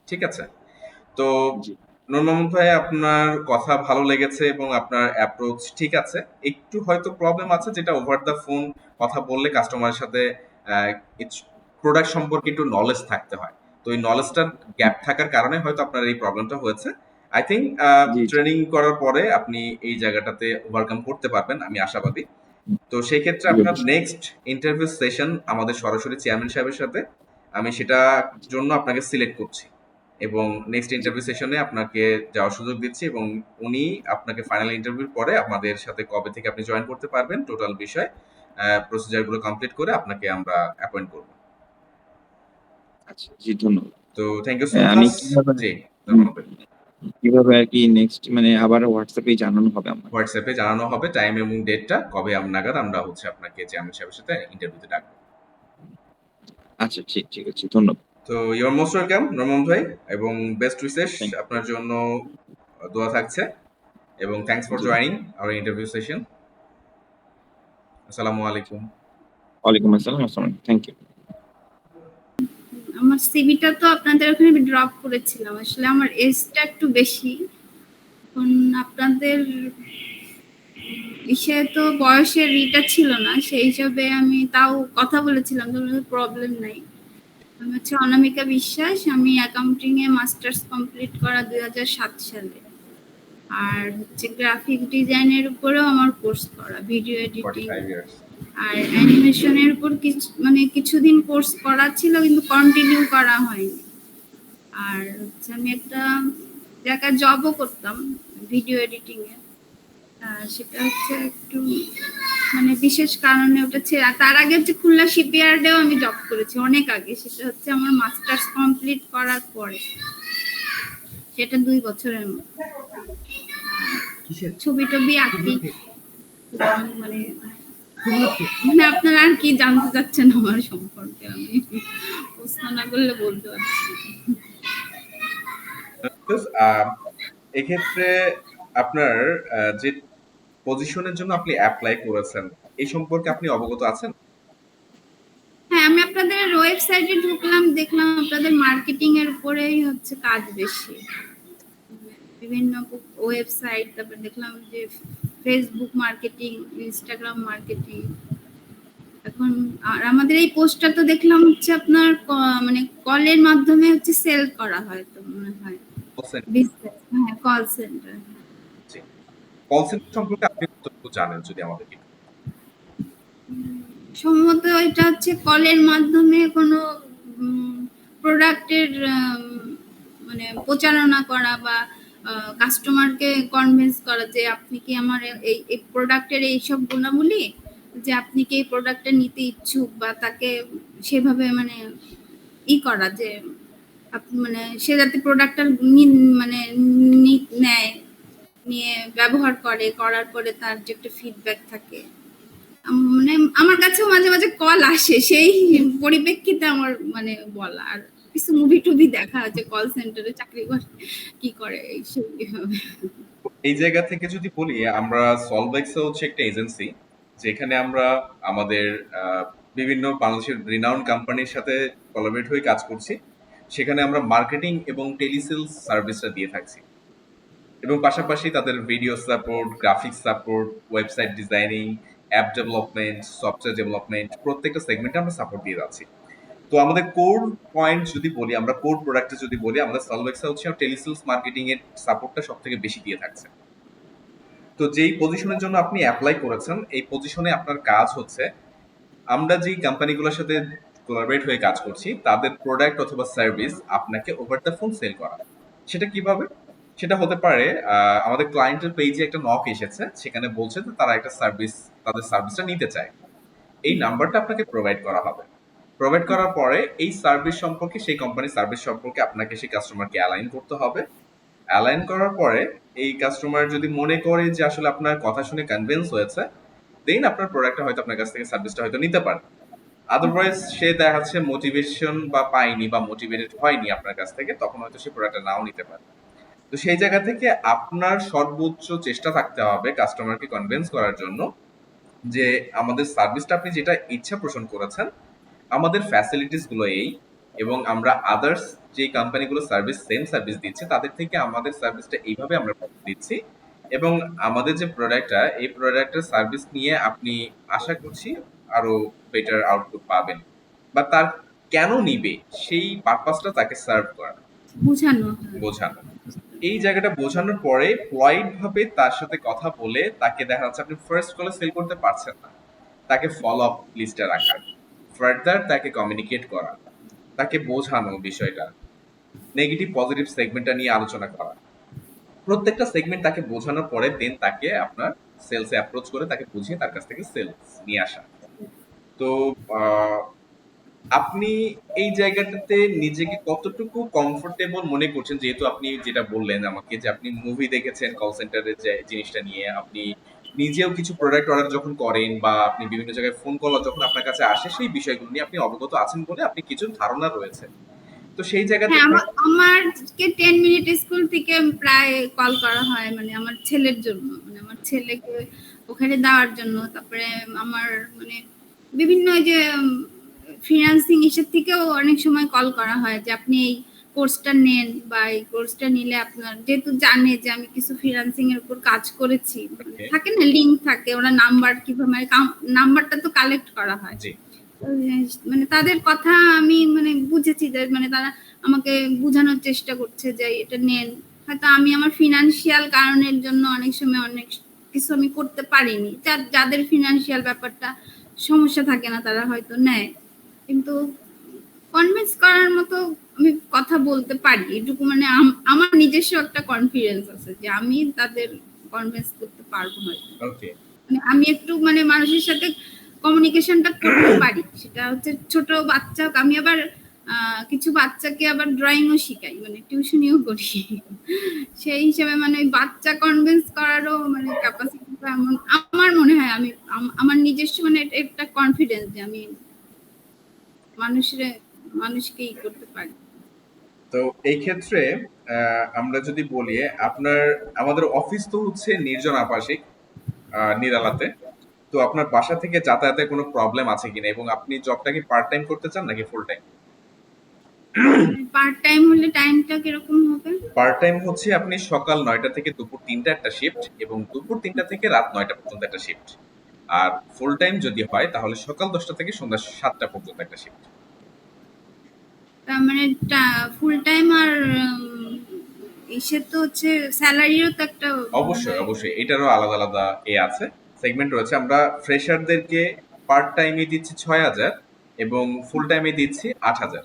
ঠিক আছে? তো জি, নূর মোহাম্মদ ভাই, আপনার কথা ভালো লেগেছে এবং আপনার অ্যাপ্রোচ ঠিক আছে। একটু হয়তো প্রবলেম আছে, যেটা ওভার দ্য ফোন কথা বললে কাস্টমারের সাথে প্রোডাক্ট সম্পর্কে একটু নলেজ থাকতে হয়। তো এই নলেজটার গ্যাপ থাকার কারণে হয়তো আপনার এই প্রবলেমটা হয়েছে। I think G, G, training করার পরে আপনি এই জায়গাটাতে ওভারকাম করতে পারবেন, আমি আশাবাদী। তো সেই ক্ষেত্রে জি, আপনার অবশ্যই। নেক্সট ইন্টারভিউ সেশন আমাদের সরাসরি চেয়ারম্যান সাহেবের সাথে, আমি সেটার জন্য আপনাকে সিলেক্ট করছি এবং নেক্সট জি, ইন্টারভিউ সেশনে আপনাকে যাওয়ার সুযোগ দিচ্ছি, এবং উনি আপনাকে ফাইনাল ইন্টারভিউর পরে আমাদের সাথে কবে থেকে আপনি জয়েন করতে পারবেন টোটাল বিষয় প্রসিজারগুলো কমপ্লিট করে আপনাকে আমরা অ্যাপয়েন্ট করব। আচ্ছা, জি, ধন্যবাদ। তো থ্যাংক ইউ সো আমি মাচ। কিভাবে জি, উম ধন্যবাদ। কিভাবে আরকি নেক্সট মানে আবার হোয়াটসঅ্যাপেই জানানো হবে আমাকে? হোয়াটসঅ্যাপে জানানো হবে টাইম এবং ডেটটা, কবে নাগাদ আমরা হচ্ছে আপনাকে চেয়ারম্যান সাহেবের সাথে ইন্টারভিউতে ডাকবো। আচ্ছা, ঠিক আছে। ধন্যবাদ। তো you are most welcome Norman ভাই, এবং বেস্ট উইসেস থ্যাংক আপনার জন্য, দোয়া থাকছে, এবং থ্যাংকস ফর জি। Joining our interview session. আসসালামু আলাইকুম। ওয়ালাইকুম আসসালাম। আসসালামু আলাইকুম। Thank you. আমার সিভিটা তো আপনাদের ওখানে আমি ড্রপ করেছিলাম, আসলে আমার এজটা একটু বেশি। এখন আপনাদের ইসে তো বয়সের ইটা ছিল না, সেই হিসাবে আমি তাও কথা বলেছিলাম, প্রবলেম নাই। আমি হচ্ছে অনামিকা বিশ্বাস, আমি অ্যাকাউন্টিং এ মাস্টার্স কমপ্লিট করা 2007 সালে। আর হচ্ছে গ্রাফিক ডিজাইনের উপরেও আমার কোর্স করা, ভিডিও এডিটিং 45 ইয়ার্স। আর অ্যানিমেশনের উপর কিছুদিন কোর্স করা ছিল, কিন্তু কন্টিনিউ করা হয়নি। আর হচ্ছে আমি একটা জায়গায় জবও করতাম ভিডিও এডিটিং এ, সেটা হচ্ছে একটু বিশেষ কারণে ওটা ছেড়ে, তার আগে হচ্ছে খুলনা শিপইয়ার্ডেও আমি জব করেছি অনেক আগে, সেটা হচ্ছে আমার মাস্টার্স কমপ্লিট করার পরে, সেটা 2 বছরের মতো। ছবি টবি আঁকি, মানে আপনারা আর কি জানতে চাচ্ছেন আমার সম্পর্কে, আমি প্রশ্ন না করলে বলতে পারছি। এক্ষেত্রে আপনার যে পজিশনের জন্য আপনি অ্যাপ্লাই করেছেন এই সম্পর্কে আপনি অবগত আছেন? হ্যাঁ, আমি আপনাদের ওয়েবসাইটে ঢুকলাম, দেখলাম আপনাদের মার্কেটিং এর উপরেই হচ্ছে কাজ বেশি, বিভিন্ন ওয়েবসাইট, তারপর দেখলাম যে ফেসবুক মার্কেটিং, ইনস্টাগ্রাম মার্কেটিং। এখন আর আমাদের এই পোস্টটা তো দেখলাম হচ্ছে আপনার কলের মাধ্যমে হচ্ছে সেল করা হয়, তো মনে হয় বিজনেস, হ্যাঁ, কল সেন্টার। কল সেন্টার সম্পর্কে আপনি কতটুকু জানেন যদি আমাদেরকে? সম্ভবত এটা হচ্ছে কলের মাধ্যমে কোনো প্রোডাক্টের প্রচারণা করা বা কাস্টমারকে কনভিন্স করা যে আপনি কি আমার এই প্রোডাক্টের এইসব গুণাবলী, যে আপনি কি এই প্রোডাক্টটা নিতে ইচ্ছুক, বা তাকে সেভাবে করা যে সে যাতে প্রোডাক্টটা নেয়, নিয়ে ব্যবহার করার পরে তার যে একটা ফিডব্যাক থাকে। আমার কাছেও মাঝে মাঝে কল আসে, সেই পরিপ্রেক্ষিতে আমার বলা। আর কিছু মুভি টুভি দেখা আছে, কল সেন্টারে চাকরি করে কি করে এই জায়গা থেকে যদি বলি, আমরা সলভেক্স হচ্ছে একটা এজেন্সি যেখানে আমরা আমাদের বিভিন্ন বাংলাদেশের রিনাউন্ড কোম্পানির সাথে কোলাবরেট হয়ে কাজ করছি। সেখানে আমরা মার্কেটিং এবং টেলিসেলস সার্ভিসটা দিয়ে থাকছি, এবং পাশাপাশি তাদের video support, graphics support, website designing, app development, software development, প্রত্যেকটা সেগমেন্টে আমরা সাপোর্ট দিয়ে যাচ্ছি। তো আমাদের কোর পয়েন্ট যদি বলি, আমরা কোর প্রোডাক্টে যদি বলি, আমাদের সলভেক্সা হচ্ছে টেলিসেলস মার্কেটিং এর সাপোর্টটা সবথেকে বেশি দিয়ে থাকছে। তো যেই পজিশনের জন্য আপনি অ্যাপ্লাই করেছেন, এই পজিশনে আপনার কাজ হচ্ছে আমরা যেই কোম্পানিগুলোর সাথে কোলাবরেট হয়ে কাজ করছি তাদের প্রোডাক্ট অথবা সার্ভিস আপনাকে ওভার দ্য ফোন সেল করা। সেটা কিভাবে? সেটা হতে পারে আমাদের ক্লায়েন্টের পেজে একটা নক এসেছে, সেখানে বলছে যে তারা একটা সার্ভিস, তাদের সার্ভিসটা নিতে চায়। এই নাম্বারটা আপনাকে প্রোভাইড করা হবে। প্রোভাইড করার পরে এই সার্ভিস সম্পর্কে, সেই কোম্পানির সার্ভিস সম্পর্কে আপনাকে সেই কাস্টমারকে অ্যালাইন করতে হবে। অ্যালাইন করার পরে এই কাস্টমার যদি মনে করে যে আসলে আপনার কথা শুনে কনভিন্স হয়েছে, দেন আপনার প্রোডাক্টটা হয়তো আপনার কাছ থেকে সার্ভিসটা হয়তো নিতে পারে। আদারওয়াইজ সে দেখা যাচ্ছে মোটিভেশন বা পায়নি বা মোটিভেটেড হয়নি আপনার কাছ থেকে, তখন হয়তো সে প্রোডাক্টটা নাও নিতে পারে। তো সেই জায়গা থেকে আপনার সর্বোচ্চ চেষ্টা থাকতে হবে কাস্টমারকে কনভিন্স করার জন্য যে আমাদের সার্ভিসটা আপনি যেটা ইচ্ছা পোষণ করেছেন, আমাদের ফ্যাসিলিটিস গুলো এই, এবং আমরা আদার্স যে কোম্পানিগুলো সেম সার্ভিস দিচ্ছে তাদের থেকে আমাদের সার্ভিসটা এইভাবে আমরা দিচ্ছি, এবং আমাদের যে প্রোডাক্টটা, এই প্রোডাক্টের সার্ভিস নিয়ে আপনি আশা করছি আরো বেটার আউটপুট পাবেন, বা তার কেন নিবে সেই পারপাসটা তাকে সার্ভ করা, বোঝানো। এই জায়গাটা বোঝানোর পরে পলাইট ভাবে তার সাথে কথা বলে তাকে দেখা যাচ্ছে আপনি ফার্স্ট কলে সেল করতে পারছেন না, তাকে ফলো আপ লিস্টে রাখা, ফার্দার তাকে কমিউনিকেট করা, তাকে বোঝানো বিষয়টা, নেগেটিভ পজিটিভ সেগমেন্টটা নিয়ে আলোচনা করা, প্রত্যেকটা সেগমেন্ট তাকে বোঝানোর পরে দেন তাকে আপনার সেলসে অ্যাপ্রোচ করে তাকে বুঝিয়ে তার কাছ থেকে সেলস নিয়ে আসা। তো আপনি এই জায়গাটাতে নিজেকে কতটুকু কমফোর্টেবল মনে করছেন, যেহেতু আপনি যেটা বললেন আমাকে যে আপনি মুভি দেখেছেন কল সেন্টারের যে জিনিসটা নিয়ে, আপনি নিজেও কিছু প্রোডাক্ট অর্ডার যখন করেন বা আপনি বিভিন্ন জায়গায় ফোন কল যখন আপনার কাছে আসে, সেই বিষয়গুলো নিয়ে আপনি অবগত আছেন বলে আপনি কিছু ধারণা রয়েছে। তো সেই জায়গা থেকে আমারকে 10 মিনিট স্কুল থেকে প্রায় কল করা হয়, আমার ছেলের জন্য, আমার ছেলেকে ওখানে দেওয়ার জন্য। তারপরে আমার বিভিন্ন যে ফিনান্সিং ইস্যু থেকেও অনেক সময় কল করা হয় যে আপনি এই কোর্সটা নেন, বা এই কোর্সটা নিলে আপনার, যেহেতু জানে যে আমি কিছু ফিনান্সিং এর উপর কাজ করেছি, থাকে না লিংক থাকে, ওরা নাম্বার কিভাবে, নাম্বারটা তো কালেক্ট করা হয়, তাদের কথা আমি বুঝেছি যে তারা আমাকে বোঝানোর চেষ্টা করছে যে এটা নেন, হয়তো আমি আমার ফিনান্সিয়াল কারণের জন্য অনেক সময় অনেক কিছু আমি করতে পারিনি। যাদের ফিনান্সিয়াল ব্যাপারটা সমস্যা থাকে না তারা হয়তো নেয়, কিন্তু কনভিন্স করার মতো আমি কথা বলতে পারি এটুকু, মানে আমার নিজস্ব একটা কনফিডেন্স আছে যে আমি তাদের কনভিন্স করতে পারবো হয়তো। ওকে। মানে আমি একটু মানে মানুষের সাথে কমিউনিকেশনটা করতে পারি, সেটা হচ্ছে ছোট বাচ্চা হোক। আমি আবার কিছু বাচ্চাকে আবার ড্রয়িংও শিখাই, মানে টিউশনিও করি। সেই হিসেবে মানে ওই বাচ্চা কনভিন্স করারও মানে ক্যাপাসিটিটা এমন আমার মনে হয়। আমি আমার নিজস্ব মানে একটা কনফিডেন্স যে আমি মানুষকে ই করতে পারি। তো এই ক্ষেত্রে আমরা যদি বলি আমাদের অফিস তো হচ্ছে নির্জন আবাসিক নিরালাতে। তো আপনার বাসা থেকে যাতায়াতের কোনো প্রবলেম আছে কিনা, এবং আপনি জবটা কি পার্ট টাইম করতে চান নাকি ফুল টাইম? পার্ট টাইম হলে টাইমটা কিরকম হবে? পার্ট টাইম হচ্ছে আপনি সকাল 9টা থেকে দুপুর 3টা একটা শিফট, এবং দুপুর 3টা থেকে রাত 9টা পর্যন্ত একটা শিফট। আর ফুল টাইম যদি হয় তাহলে সকাল 10টা থেকে সন্ধ্যা 7টা পর্যন্ত একটা শিফট। তার মানে ফুল টাইম আর ইসে তো হচ্ছে স্যালারিও তো একটা অবশ্যই অবশ্যই এটারও আলাদা আলাদা আছে, সেগমেন্ট রয়েছে। আমরা ফ্রেশারদেরকে পার্ট টাইমে দিচ্ছি 6,000 এবং ফুল টাইমে দিচ্ছি 8,000।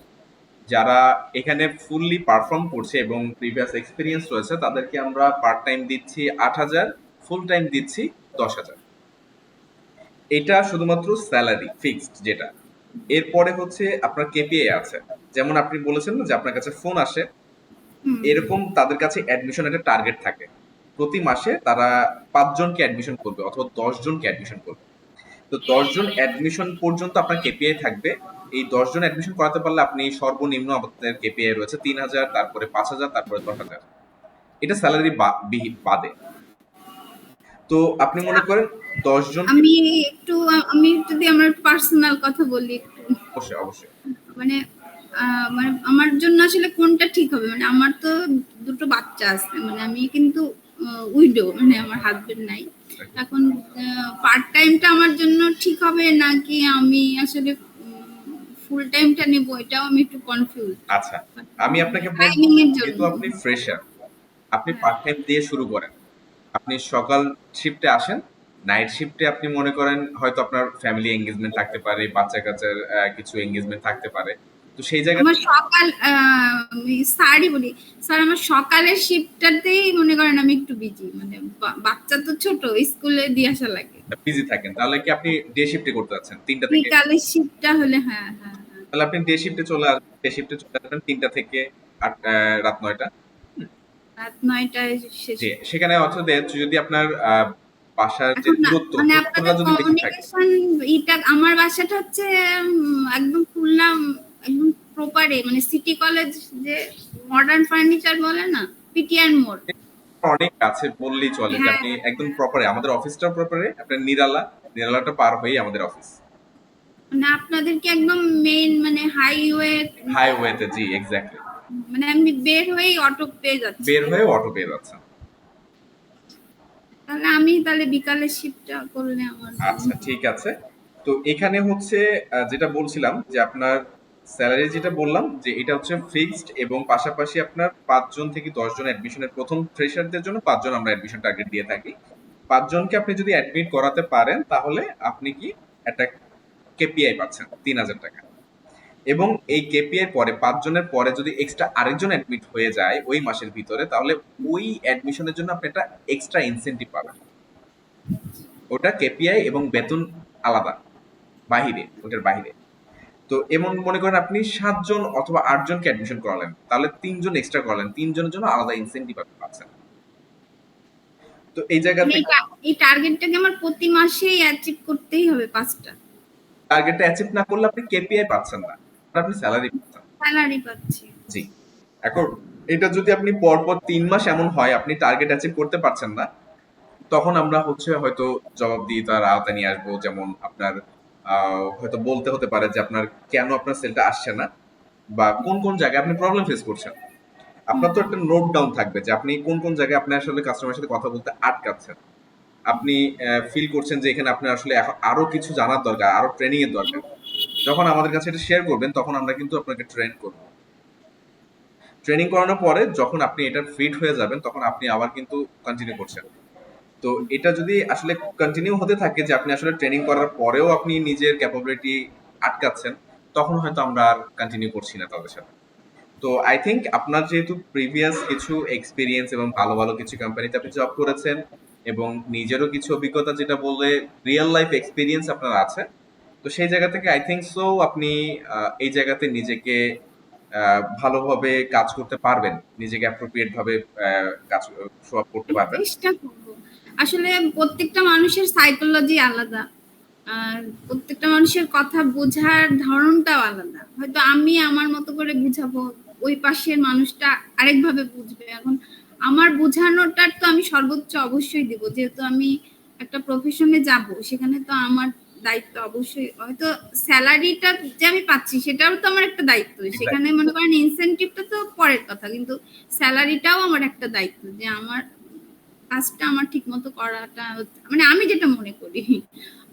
যারা এখানে ফুললি পারফর্ম করছে এবং প্রিভিয়াস এক্সপিরিয়েন্স রয়েছে তাদেরকে আমরা পার্ট টাইম দিচ্ছি 8,000, ফুল টাইম দিচ্ছি 10,000। এটা শুধুমাত্র স্যালারি ফিক্সড যেটা। এরপরে হচ্ছে আপনার কেপিআই আছে, যেমন আপনি বলেছেন না যে আপনার কাছে ফোন আসে, এরকম তাদের কাছে অ্যাডমিশন একটা টার্গেট থাকে। প্রতি মাসে তারা 5 জনকে অ্যাডমিশন করবে অথবা 10 জনকে অ্যাডমিশন করবে। তো 10 জন অ্যাডমিশন পর্যন্ত আপনার কেপিআই থাকবে। এই 10 জন অ্যাডমিশন করাতে পারলে আপনি সর্বনিম্ন আমাদের কেপিআই রয়েছে 3,000, তারপরে 5,000, তারপরে 10,000। এটা স্যালারি বাদে। তো আপনি মনে করেন 10 জন। আমি যদি আমার পার্সোনাল কথা বলি একটু, অবশ্যই অবশ্যই। মানে মানে আমার জন্য আসলে কোনটা ঠিক হবে? মানে আমার তো দুটো বাচ্চা আছে, মানে আমি কিন্তু উইডো, মানে আমার হাজবেন্ড নাই। এখন পার্ট টাইমটা আমার জন্য ঠিক হবে নাকি আমি আসলে ফুল টাইমটা নেব, এটাও আমি একটু কনফিউজ। আচ্ছা, আমি আপনাকে বলবো, টাইমিং এর যেহেতু জন্য আপনি ফ্রেশার, আপনি পার্ট টাইম দিয়ে শুরু করেন। আপনি সকাল শিফটে আসেন, নাইট শিফটে আপনি মনে করেন হয়তো আপনার ফ্যামিলি এঙ্গেজমেন্ট থাকতে পারে, বাচ্চা কাচ্চার কিছু এঙ্গেজমেন্ট থাকতে পারে। তো সেই জায়গায় আমার সকাল স্যারই বলি, স্যার আমার সকালের শিফটটাতেই মনে করেন আমি একটু বিজি, মানে বাচ্চা তো ছোট, স্কুলে দিয়ে আসা লাগে। বিজি থাকেন, তাহলে কি আপনি ডে শিফটে করতে যাচ্ছেন 3টা থেকে? বিকালের শিফটটা হলে হ্যাঁ হ্যাঁ হ্যাঁ, তাহলে আপনি ডে শিফটে চলে আসবেন। ডে শিফটে চলে আসবেন 3টা থেকে রাত 9টা। রাত 9টায় শেষ। জি, সেখানে অর্থ যদি আপনার বাসার যে এখন দূরত্ব মানে দূরত্বটা আপনাদের যদি বেশি থাকে। কমিউনিকেশন আমার বাসাটা হচ্ছে একদম খুলনা, একদম প্রপারে, মানে সিটি কলেজ যে মডার্ন ফার্নিচার বলে না, পিটিআর মোড়। অনেক কাছে বললেই চলে যে হ্যাঁ আপনি একদম প্রপারে, আমাদের অফিসটা প্রপারে, আপনার নিরালাটা পার হয়েই আমাদের অফিস। মানে আপনাদের কি একদম মেইন মানে হাইওয়েতে, জি এক্স্যাক্টলি। মানে আমি বের হয়ে অটো পেয়ে যাচ্ছি। বের হয়ে অটো পেয়ে যাচ্ছেন। তাহলে বিকালের শিফটটা করলে আমার আচ্ছা ঠিক আছে। তো এখানে হচ্ছে যেটা বলছিলাম যে আপনার স্যালারি যেটা বললাম যে এটা হচ্ছে ফিক্সড, এবং পাশাপাশি আপনার 5 জন থেকে 10 জন অ্যাডমিশনের, প্রথম ফ্রেশারদের জন্য 5 জন আমরা অ্যাডমিশন টার্গেট দিয়ে থাকি। 5 জনকে আপনি যদি অ্যাডমিট করাতে পারেন তাহলে আপনি কি একটা কেপিআই পাচ্ছেন 3,000 টাকা। এবং এই কেপিআই পরে 5 জনের পরে যদি এক্সট্রা আরেকজন অ্যাডমিট হয়ে যায় ওই মাসের ভিতরে, তাহলে ওই অ্যাডমিশনের জন্য আপনি একটা এক্সট্রা ইনসেন্টিভ পাবেন। ওটা কেপিআই এবং বেতন আলাদা, বাহিরে, ওটার বাহিরে। তো এমন মনে করেন আপনি 7 জন অথবা 8 জনকে অ্যাডমিশন করালেন, তাহলে 3 জন এক্সট্রা করালেন, 3 জনের জন্য আলাদা ইনসেন্টিভ আপনি পাচ্ছেন। তো এই জায়গা মানে থেকে এই টার্গেটটাকে আমার প্রতি মাসেই অ্যাচিভ করতেই হবে 5টা। টার্গেটটা অ্যাচিভ না করলে আপনি কেপিআই পাচ্ছেন না, আপনি স্যালারি পাচ্ছেন। স্যালারি পাচ্ছি। জি। এখন এটা যদি আপনি পরপর 3 মাস এমন হয় আপনি টার্গেট অ্যাচিভ করতে পারছেন না, তখন আমরা হচ্ছে হয়তো জবাবদিহিতার আওতায় নিয়ে আসবো। যেমন আপনার হয়তো বলতে হতে পারে যে আপনার কেন আপনার সেলটা আসছে না, বা কোন কোন জায়গায় আপনি প্রবলেম ফেস করছেন। আপনার তো একটা নোট ডাউন থাকবে যে আপনি কোন কোন জায়গায় আপনি আসলে কাস্টমারের সাথে কথা বলতে আটকাচ্ছেন। আপনি ফিল করছেন যে এখানে আপনার আসলে আরো কিছু জানার দরকার, আরো ট্রেনিং এর দরকার। যখন আমাদের কাছে এটা শেয়ার করবেন তখন আমরা কিন্তু আপনাকে ট্রেন করব। ট্রেনিং করানোর পরে যখন আপনি এটা ফিট হয়ে যাবেন তখন আপনি আবার কিন্তু কন্টিনিউ করছেন। তো এটা যদি আসলে কন্টিনিউ হতে থাকে যে আপনি আসলে ট্রেনিং করার পরেও আপনি নিজের ক্যাপাবিলিটি আটকাচ্ছেন, তখন হয়তো আমরা আর কন্টিনিউ করছি না তাদের সাথে। তো আই থিংক আপনার যেহেতু প্রিভিয়াস কিছু এক্সপিরিয়েন্স এবং ভালো ভালো কিছু কোম্পানিতে আপনি জব করেছেন এবং নিজেরও কিছু অভিজ্ঞতা যেটা বললে রিয়েল লাইফ এক্সপিরিয়েন্স আপনার আছে, তো সেই জায়গা থেকে আই থিংক সো আপনি এই জায়গাতে নিজেকে ভালোভাবে কাজ করতে পারবেন, নিজেকে অ্যাপ্রোপ্রিয়েট ভাবে কাজ শো আপ করতে পারবেন। চেষ্টা করবো। আসলে প্রত্যেকটা মানুষের সাইকোলজি আলাদা, আর প্রত্যেকটা মানুষের কথা বোঝার ধরনটাও আলাদা। হয়তো আমি আমার মতো করে বুঝাবো, ওই পাশের মানুষটা আরেকভাবে বুঝবে। এখন আমার বোঝানোটার তো আমি সর্বোচ্চ অবশ্যই দিব, যেহেতু আমি একটা প্রফেশনে যাব, সেখানে তো আমার দায়িত্ব অবশ্যই। হয়তো স্যালারিটা যে আমি পাচ্ছি সেটাও তো আমার একটা দায়িত্ব, সেখানে মনে করেন ইনসেনটিভটা তো পরের কথা, কিন্তু স্যালারিটাও আমার একটা দায়িত্ব, যে আমার কাজটা আমার ঠিক মতো করাটা মানে আমি যেটা মনে করি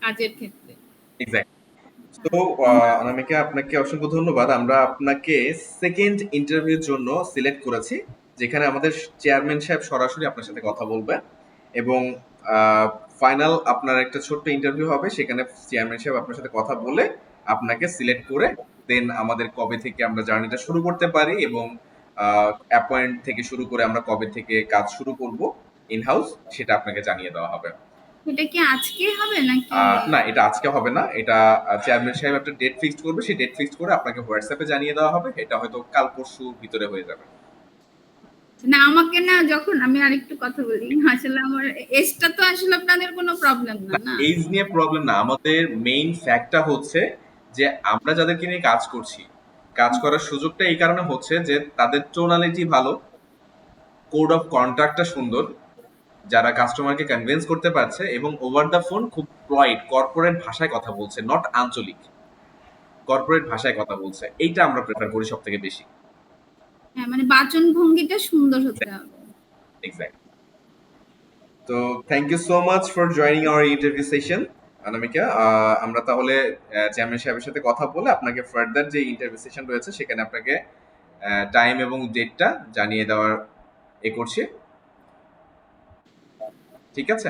কাজের ক্ষেত্রে। এক্স্যাক্টলি। তো অনামিকা, আপনাকে অসংখ্য ধন্যবাদ। আমরা আপনাকে সেকেন্ড ইন্টারভিউর জন্য সিলেক্ট করেছি, যেখানে আমাদের চেয়ারম্যান সাহেব সরাসরি আপনার সাথে কথা বলবেন এবং ফাইনাল আপনার একটা ছোট্ট ইন্টারভিউ হবে, সেখানে চেয়ারম্যান সাহেব আপনার সাথে কথা বলে আপনাকে সিলেক্ট করে দেন আমাদের কবে থেকে আমরা জার্নিটা শুরু করতে পারি এবং অ্যাপয়েন্ট থেকে শুরু করে আমরা কবে থেকে কাজ শুরু করব ইন হাউস, সেটা আপনাকে জানিয়ে দেওয়া হবে। এটা কি আজকে হবে নাকি? না, এটা আজকে হবে না। এটা চেয়ারম্যান সাহেব একটা ডেট ফিক্সড করবে, সেই ডেট ফিক্সড করে আপনাকে হোয়াটসঅ্যাপে জানিয়ে দেওয়া হবে। এটা হয়তো কাল পরশু ভিতরে হয়ে যাবে। না, আমাকে না, যখন আমি আরেকটু কথা বলি, আসলে আমার এজটা তো আসলে আপনাদের কোনো প্রবলেম না, না? এইজ নিয়ে প্রবলেম না, আমাদের মেইন ফ্যাক্টটা হচ্ছে যে আমরা যাদেরকে নিয়ে কাজ করছি, কাজ করার সুযোগটা এই কারণে হচ্ছে যে তাদের টোনালিটি ভালো, কোড অফ কন্ডাক্টটা সুন্দর, যারা কাস্টমারকে কনভিন্স করতে পারছে এবং ওভার দ্য ফোন খুব পলাইট কর্পোরেট ভাষায় কথা বলছে, নট আঞ্চলিক, কর্পোরেট ভাষায় কথা বলছে। এইটা আমরা প্রেফার করি সবথেকে বেশি। হ্যাঁ, মানে বাচন ভঙ্গিটা সুন্দর হতে হবে। এক্স্যাক্টলি। তো thank you so much for joining our interview session Anamika. আমরা তাহলে চেয়ারম্যান সাহেবের সাথে কথা বলে আপনাকে ফার্দার যে ইন্টারভিউ সেশন রয়েছে সেখানে আপনাকে টাইম এবং ডেটটা জানিয়ে দেওয়ার করছি। ঠিক আছে?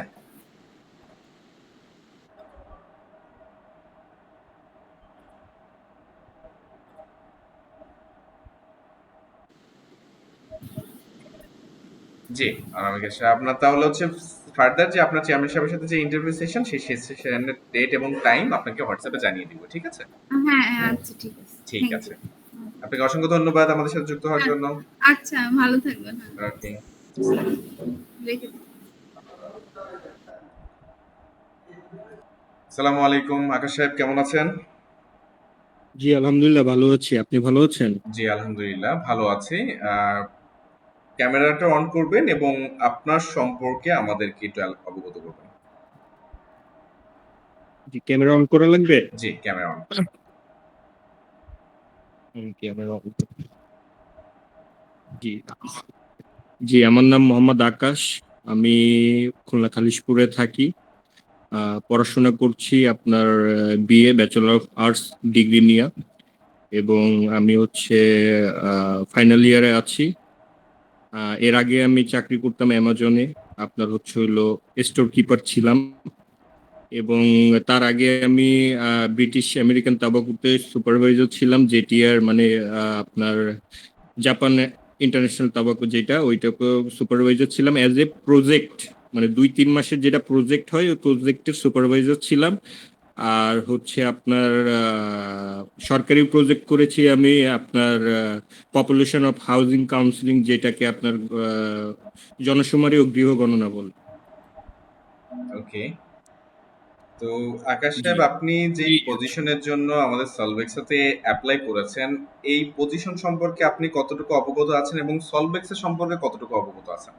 জি অনামিকা সাহেব, আপনার তাহলে হচ্ছে ফার্দার যে আপনার চেয়ারম্যান সাহেবের সাথে যে ইন্টারভিউ সেশন, সেই সেশনের ডেট এবং টাইম আপনাকে হোয়াটসঅ্যাপে জানিয়ে দিব। ঠিক আছে? হ্যাঁ, আচ্ছা, ঠিক আছে। ঠিক আছে। আপনাকে অসংখ্য ধন্যবাদ আমাদের সাথে যুক্ত হওয়ার জন্য। আচ্ছা, ভালো থাকবেন। ওকে। রেখে দিন। আসসালামু আলাইকুম, আকাশ সাহেব কেমন আছেন? জি আলহামদুলিল্লাহ ভালো আছি। আপনি ভালো আছেন? জি আলহামদুলিল্লাহ ভালো আছি। ক্যামেরাটা অন করবেন এবং আপনার সম্পর্কে আমাদেরকে একটু অবগত করবেন। জি ক্যামেরা অন করা লাগবে? জি ক্যামেরা অন। Camera on. জি জি আমার নাম মোহাম্মদ আকাশ। আমি খুলনা খালিশপুরে থাকি। পড়াশোনা করছি আপনার BA bachelor of arts degree নিয়ে, এবং আমি হচ্ছে ফাইনাল ইয়ারে আছি। এর আগে আমি চাকরি করতাম অ্যামাজনে, আপনার হচ্ছে হলো স্টোর কিপার ছিলাম, এবং তার আগে আমি ব্রিটিশ আমেরিকান তাবাকুতে সুপারভাইজার ছিলাম, জেটিআর মানে আপনার জাপান ইন্টারন্যাশনাল তাবাকু যেটা, ওইটাকে সুপারভাইজার ছিলাম অ্যাজ এ প্রজেক্ট, মানে 2-3 মাসের যেটা প্রজেক্ট হয় ওই প্রজেক্টের সুপারভাইজার ছিলাম। আর হচ্ছে আপনার সরকারি প্রজেক্ট করেছি আমি আপনার পপুলেশন অফ হাউজিং কাউন্সিলিং, যেটাকে আপনার জনশুমারি ও গৃহ গণনা বলে। ওকে। তো আকাশ সাহেব, আপনি যে পজিশনের জন্য আমাদের সলভেক্সাতে অ্যাপ্লাই করেছেন, এই পজিশন সম্পর্কে আপনি কতটুকু অবগত আছেন এবং সলভেক্সা সম্পর্কে কতটুকু অবগত আছেন?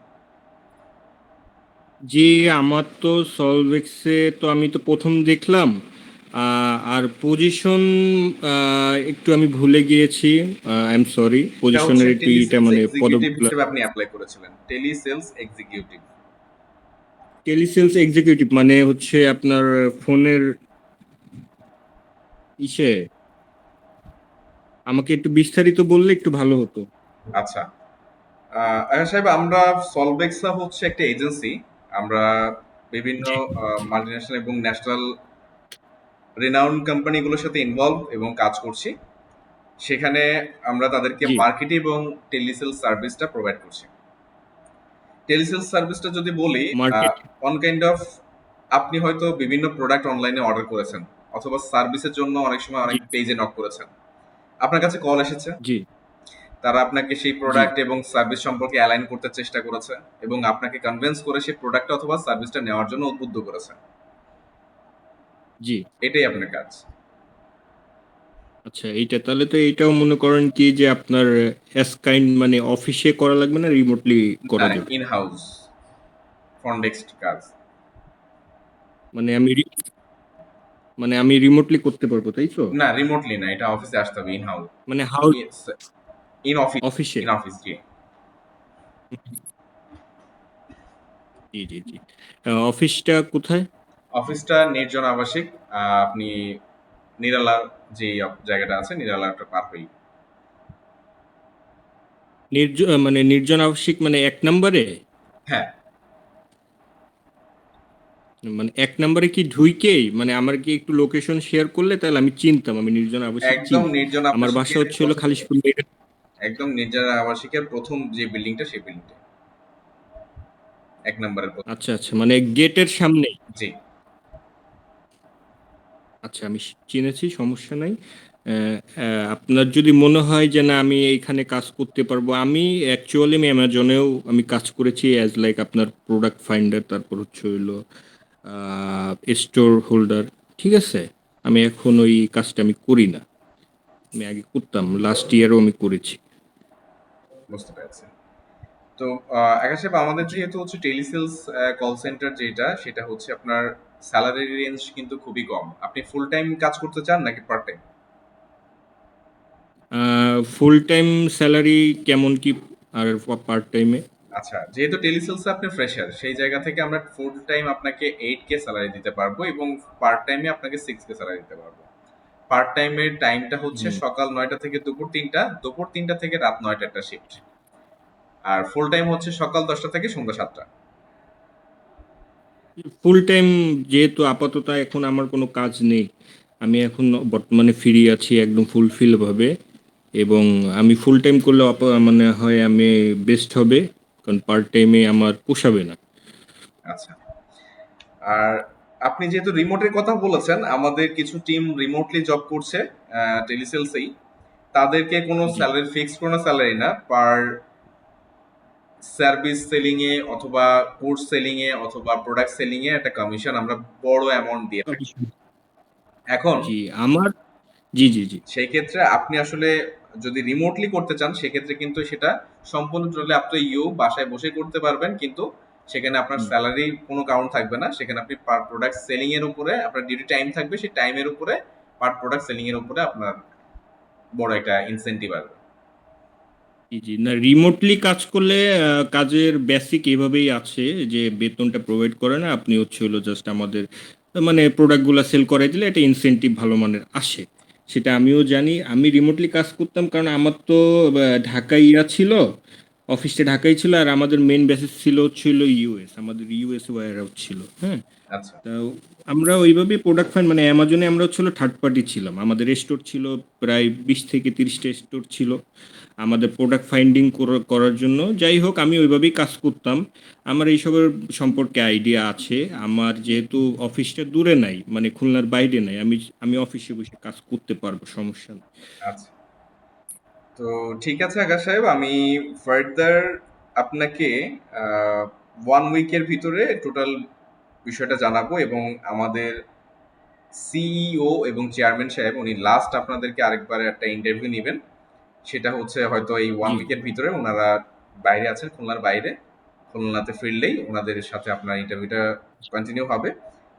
জি আমার তো সলভেক্সে তো আমি তো প্রথম দেখলাম, আর পজিশন একটু আমি ভুলে গিয়েছি, আই এম সরি, পজিশনের একটু এটা মানে পদগুলো। আপনি অ্যাপ্লাই করেছিলেন tele sales executive. Telesales executive মানে হচ্ছে আপনার ফোনের ইসে, আমাকে একটু বিস্তারিত বললে একটু ভালো হতো। আচ্ছা, আয়ান সাহেব, আমরা সলভেক্সা হচ্ছে একটা এজেন্সি। আমরা বিভিন্ন জি মাল্টিন্যাশনাল এবং ন্যাশনাল রেনাউন্ড কোম্পানিগুলোর সাথে ইনভলভ এবং কাজ করছি। সেখানে আমরা তাদেরকে জি মার্কেটিং এবং টেলিসেল সার্ভিসটা প্রোভাইড করছি। টেলিসেল সার্ভিসটা যদি বলি, মার্কেট অন কাইন্ড অফ, আপনি হয়তো বিভিন্ন প্রোডাক্ট অনলাইনে অর্ডার করেছেন, অথবা সার্ভিসের জন্য অনেক সময় জি অনেক পেজে নক করেছেন, আপনার কাছে কল এসেছে, জি তারা আপনাকে সেই জি প্রোডাক্ট এবং সার্ভিস সম্পর্কে অ্যালাইন করতে চেষ্টা করেছে এবং আপনাকে কনভিন্স করে সেই প্রোডাক্ট অথবা সার্ভিসটা নেওয়ার জন্য উদ্বুদ্ধ করেছে। জি এটাই আপনার কাজ। আচ্ছা, এইটা তাহলে তো এইটাও মনে করেন কি যে আপনার কাইন্ড মানে অফিসে করা লাগবে না, রিমোটলি না, করা যাবে? ইন হাউস ফ্রন্ট ডেস্ক কাজ। মানে মানে আমি রিমোটলি করতে পারবো, তাই তো? না, রিমোটলি না, এটা অফিসে আসতে হবে, ইন হাউস, মানে হাউস ইন অফিস, অফিসে? ইন অফিস, জি। জি জি জি অফিসটা কোথায়? অফিসটা নির্জন আবাসিক। আপনি নিরালার যে জায়গাটা আছে, নিরালাটা পার হই। মানে নির্জন আবাসিক মানে ১ নম্বরে? হ্যাঁ, মানে ১ নম্বরে কি ঢুইকেই মানে আমার কি একটু লোকেশন শেয়ার করলে তাহলে আমি চিনতাম, আমি নির্জন আবাসিক একদম চিনি। নির্জন আমার বাসা আবাসিকের হচ্ছে হলো প্রথম, খালিশপুর একদম নির্জন আবাসিকের প্রথম যে বিল্ডিংটা, সেই বিল্ডিংটা ১ নম্বরের প্রথম। আচ্ছা আচ্ছা, মানে গেটের সামনেই। জি। আচ্ছা, আমি চিনেছি, সমস্যা নাই। আপনার যদি মনে হয় যে না আমি এইখানে কাজ করতে পারবো, আমি অ্যাকচুয়ালি আমি অ্যামাজনেও আমি কাজ করেছি অ্যাজ লাইক আপনার প্রোডাক্ট ফাইন্ডার, তারপর হচ্ছে হইলো স্টোর হোল্ডার। ঠিক আছে, আমি এখন ওই কাজটা আমি করি না, আমি আগে করতাম, লাস্ট ইয়ারও আমি করেছি। বুঝতে পেরেছি। তো আকাশ সাহেব, আমাদের জি যেহেতু হচ্ছে টেলিসেলস কল সেন্টার, যেটা সেটা হচ্ছে আপনার স্যালারি রেঞ্জ কিন্তু খুবই কম। আপনি ফুল টাইম কাজ করতে চান নাকি part time? Full time salary কেমন কি, আর পার্ট টাইমে? আচ্ছা, যেহেতু টেলিসেলসে আপনি ফ্রেশার, সেই জায়গা থেকে আমরা ফুল টাইম আপনাকে 8K স্যালারি দিতে পারবো এবং পার্ট টাইমে আপনাকে 6K স্যালারি দিতে পারবো। পার্ট টাইমের টাইমটা হচ্ছে হুম। সকাল 9টা থেকে দুপুর 3টা, দুপুর 3টা থেকে রাত 9টা একটা শিফট। আর ফুল টাইম হচ্ছে সকাল 10টা থেকে সন্ধ্যা 7টা। ফুল টাইম যেহেতু আপাতত এখন আমার কোনো কাজ নেই, আমি এখন বর্তমানে ফ্রি আছি একদম ফুলফিল ভাবে, এবং আমি ফুল টাইম করলে মানে হয় আমি বেস্ট হবে, কারণ পার্ট টাইমে আমার পোষাবে না। আচ্ছা, আর আপনি যেহেতু রিমোটের কথা বলেছেন, আমাদের কিছু টিম রিমোটলি জব করছে টেলিসেলসেই। তাদেরকে কোনো জি স্যালারি, ফিক্সড কোনো স্যালারি না, পার সার্ভিস সেলিং এ অথবা কোর্স সেলিং এ অথবা প্রোডাক্ট সেলিং এ একটা কমিশন আমরা বড় অ্যামাউন্ট দিয়ে থাকি। এখন জি আমার জি জি জি সেই ক্ষেত্রে আপনি আসলে যদি রিমোটলি করতে চান, সেক্ষেত্রে কিন্তু সেটা সম্পূর্ণ টোটালি আপনি বাসায় বসে করতে পারবেন, কিন্তু সেখানে আপনার হুম। স্যালারি কোনো কাউন্ট থাকবে না। সেখানে আপনি পার প্রোডাক্ট সেলিং এর উপরে আপনার ডিউটি টাইম থাকবে, সেই টাইমের উপরে পার প্রোডাক্ট সেলিং এর উপরে আপনার বড় একটা ইনসেন্টিভ আসবে। জি জি না, রিমোটলি কাজ করলে কাজের বেসিক এভাবেই আছে যে বেতনটা প্রোভাইড করে না, আপনি হচ্ছে হলো জাস্ট আমাদের মানে প্রোডাক্টগুলো সেল করে দিলে একটা ইনসেনটিভ ভালো মানের আসে। সেটা আমিও জানি, আমি রিমোটলি কাজ করতাম কারণ আমার তো ঢাকায় ছিল, অফিসটা ঢাকায় ছিল, আর আমাদের মেন বেসিস ছিল হচ্ছিল ইউএস, আমাদের ইউএস ওয়্যার হাউস ছিল। হ্যাঁ, আচ্ছা, তা আমরা ওইভাবেই প্রোডাক্ট ফাইন্ড মানে অ্যামাজনে আমরা হচ্ছিল থার্ড পার্টি ছিলাম, আমাদের স্টোর ছিল প্রায় 20 থেকে 30টা স্টোর ছিল আমাদের প্রোডাক্ট ফাইন্ডিং করার জন্য। যাই হোক, আমি ওইভাবেই কাজ করতাম, আমার এইসবের সম্পর্কে আইডিয়া আছে। আমার যেহেতু অফিসটা দূরে নাই, মানে খুলনার বাইরে নাই, আমি আমি অফিসে বসে কাজ করতে পারবো, সমস্যা নেই। আচ্ছা। তো ঠিক আছে আকাশ সাহেব, আমি ফার্দার আপনাকে 1 উইকের ভিতরে টোটাল বিষয়টা জানাবো, এবং আমাদের সিইও এবং চেয়ারম্যান সাহেব উনি লাস্ট আপনাদেরকে আরেকবার একটা ইন্টারভিউ নেবেন। সেটা হচ্ছে হয়তো এই ওয়ান জি উইকের ভিতরে। ওনারা বাইরে আছেন, খুলনার বাইরে। খুলনাতে ফিরলেই ওনাদের সাথে আপনার ইন্টারভিউটা কন্টিনিউ হবে,